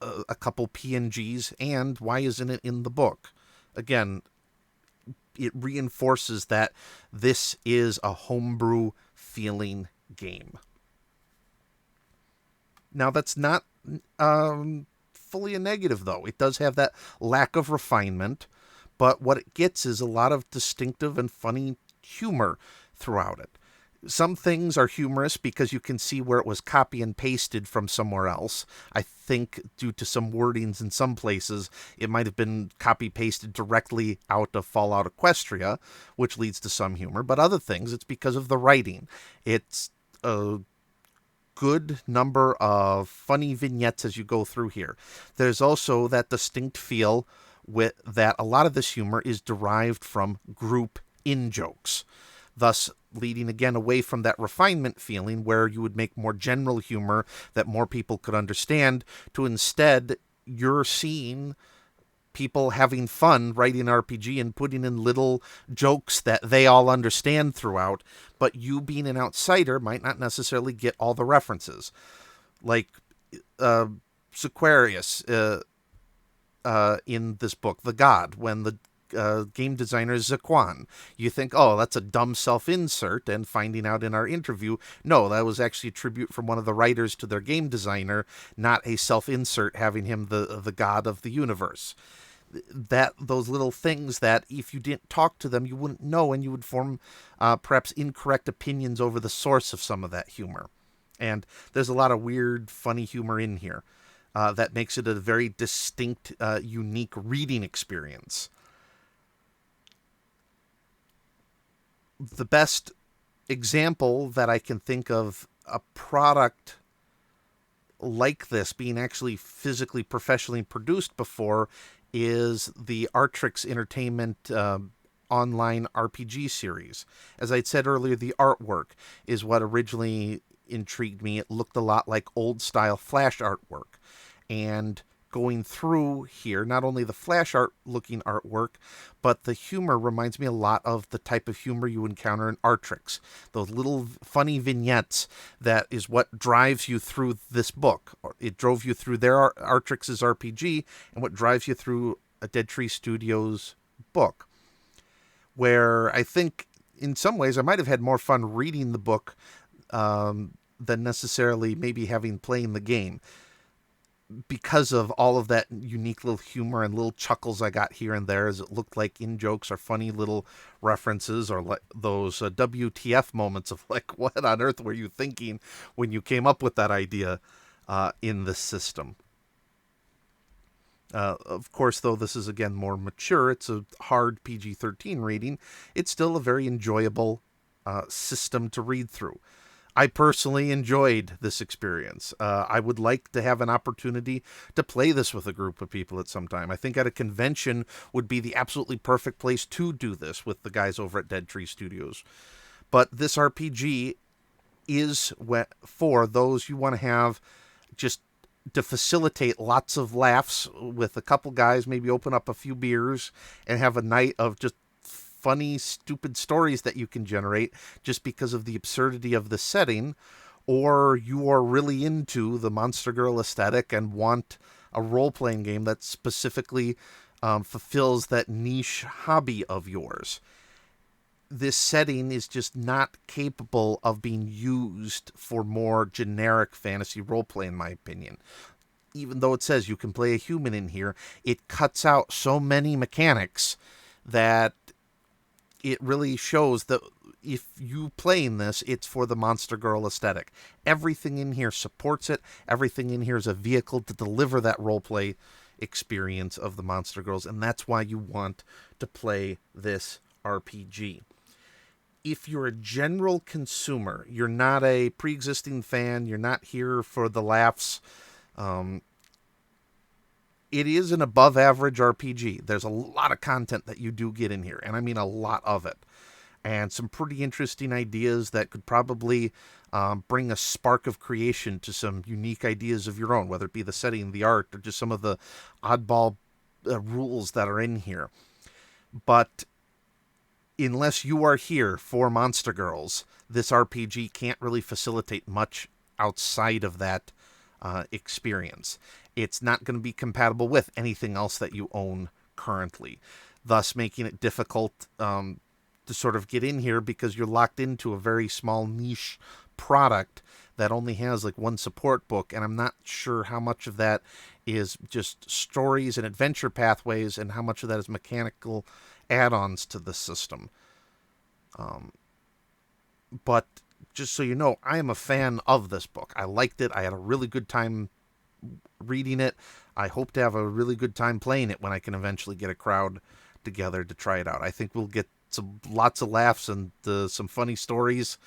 S1: a couple PNGs? And why isn't it in the book? Again, it reinforces that this is a homebrew feeling game. Now that's not fully a negative, though. It does have that lack of refinement, but what it gets is a lot of distinctive and funny humor throughout it. Some things are humorous because you can see where it was copy and pasted from somewhere else. I think due to some wordings in some places, it might have been copy pasted directly out of Fallout Equestria, which leads to some humor. But other things, it's because of the writing. It's a good number of funny vignettes as you go through here. There's also that distinct feel with that a lot of this humor is derived from group in-jokes, thus leading again away from that refinement feeling where you would make more general humor that more people could understand, to instead you're seeing people having fun writing an RPG and putting in little jokes that they all understand throughout, but you being an outsider might not necessarily get all the references. Like Sequarius in this book, The God, when the game designer Zaquan. You think, oh, that's a dumb self-insert, and finding out in our interview, no, that was actually a tribute from one of the writers to their game designer, not a self-insert having him the god of the universe. Those little things that if you didn't talk to them, you wouldn't know, and you would form perhaps incorrect opinions over the source of some of that humor. And there's a lot of weird, funny humor in here. that makes it a very distinct, unique reading experience. The best example that I can think of a product like this being actually physically professionally produced before is the Artrix Entertainment online RPG series. As I'd said earlier, the artwork is what originally intrigued me. It looked a lot like old style Flash artwork. And going through here, not only the Flash art looking artwork, but the humor reminds me a lot of the type of humor you encounter in Artrix. Those little funny vignettes that is what drives you through this book. It drove you through their Artrix's RPG, and what drives you through a Dead Tree Studios book. Where I think in some ways I might have had more fun reading the book than necessarily maybe having playing the game, because of all of that unique little humor and little chuckles I got here and there, as it looked like in jokes or funny little references, or like those WTF moments of like, what on earth were you thinking when you came up with that idea in this system? Of course, though, this is again more mature. It's a hard PG-13 rating. It's still a very enjoyable system to read through. I personally enjoyed this experience. I would like to have an opportunity to play this with a group of people at some time. I think at a convention would be the absolutely perfect place to do this with the guys over at Dead Tree Studios. But this RPG is for those you want to have just to facilitate lots of laughs with a couple guys, maybe open up a few beers and have a night of just funny, stupid stories that you can generate just because of the absurdity of the setting, or you are really into the Monster Girl aesthetic and want a role-playing game that specifically fulfills that niche hobby of yours. This setting is just not capable of being used for more generic fantasy roleplay, in my opinion. Even though it says you can play a human in here, it cuts out so many mechanics that it really shows that if you playing this, it's for the Monster Girl aesthetic. Everything in here supports it. Everything in here is a vehicle to deliver that roleplay experience of the Monster Girls, and that's why you want to play this RPG. If you're a general consumer, you're not a pre-existing fan, you're not here for the laughs, it is an above-average RPG. There's a lot of content that you do get in here, and I mean a lot of it. And some pretty interesting ideas that could probably bring a spark of creation to some unique ideas of your own, whether it be the setting, the art, or just some of the oddball rules that are in here. But unless you are here for Monster Girls, this RPG can't really facilitate much outside of that experience. It's not going to be compatible with anything else that you own currently, thus making it difficult to sort of get in here because you're locked into a very small niche product that only has like one support book, and I'm not sure how much of that is just stories and adventure pathways and how much of that is mechanical add-ons to the system. But just so you know, I am a fan of this book. I liked it. I had a really good time reading it. I hope to have a really good time playing it when I can eventually get a crowd together to try it out. I think we'll get lots of laughs and some funny stories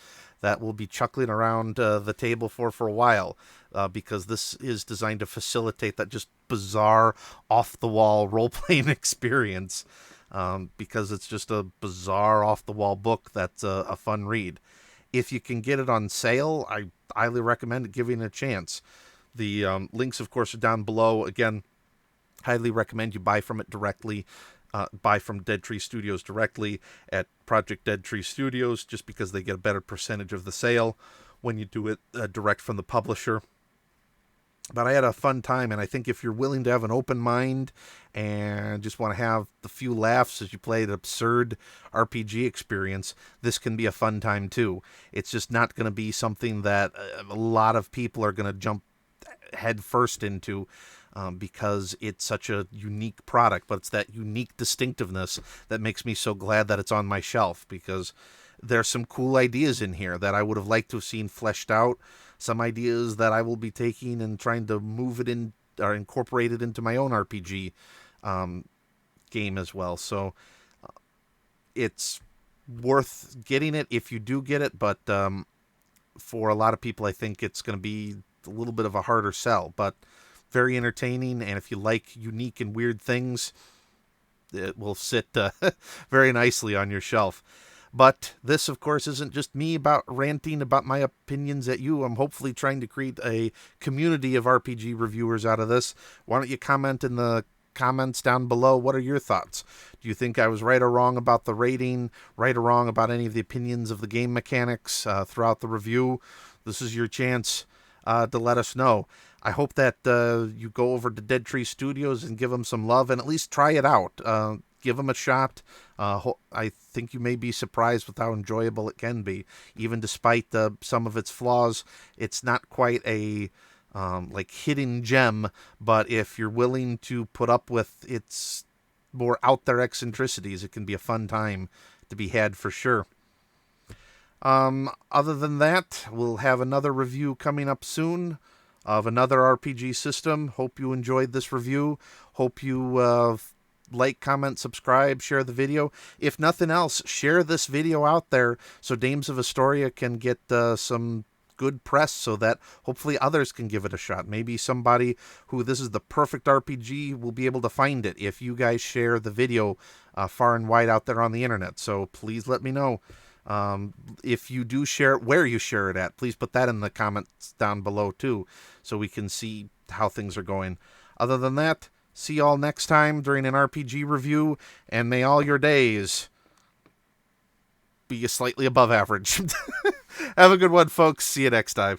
S1: that we'll be chuckling around the table for a while, because this is designed to facilitate that just bizarre, off-the-wall role-playing experience, because it's just a bizarre, off-the-wall book that's a fun read. If you can get it on sale, I highly recommend giving it a chance. The links, of course, are down below. Again, highly recommend you buy from it directly. Buy from Dead Tree Studios directly at Project Dead Tree Studios, just because they get a better percentage of the sale when you do it direct from the publisher. But I had a fun time, and I think if you're willing to have an open mind and just want to have the few laughs as you play an absurd RPG experience, this can be a fun time too. It's just not going to be something that a lot of people are going to jump head first into, because it's such a unique product, but it's that unique distinctiveness that makes me so glad that it's on my shelf, because there's some cool ideas in here that I would have liked to have seen fleshed out, some ideas that I will be taking and trying to move it into are incorporated into my own RPG game as well. So it's worth getting it if you do get it, but for a lot of people, I think it's going to be a little bit of a harder sell, but very entertaining. And if you like unique and weird things, it will sit very nicely on your shelf. But this, of course, isn't just me about ranting about my opinions at you. I'm hopefully trying to create a community of RPG reviewers out of this. Why don't you comment in the comments down below? What are your thoughts? Do you think I was right or wrong about the rating, right or wrong about any of the opinions of the game mechanics throughout the review? This is your chance to let us know. I hope that you go over to Dead Tree Studios and give them some love and at least try it out. Give them a shot. I think you may be surprised with how enjoyable it can be. Even despite some of its flaws, it's not quite a like hidden gem, but if you're willing to put up with its more out there eccentricities, it can be a fun time to be had for sure. Other than that, we'll have another review coming up soon of another RPG system. Hope you enjoyed this review. Hope you like, comment, subscribe, share the video. If nothing else, share this video out there so Dames of Asstoria can get some good press so that hopefully others can give it a shot. Maybe somebody who this is the perfect RPG will be able to find it if you guys share the video far and wide out there on the internet. So please let me know. If you do share it, where you share it at, please put that in the comments down below too, so we can see how things are going. Other than that, see y'all next time during an RPG review, and may all your days be slightly above average. Have a good one, folks. See you next time.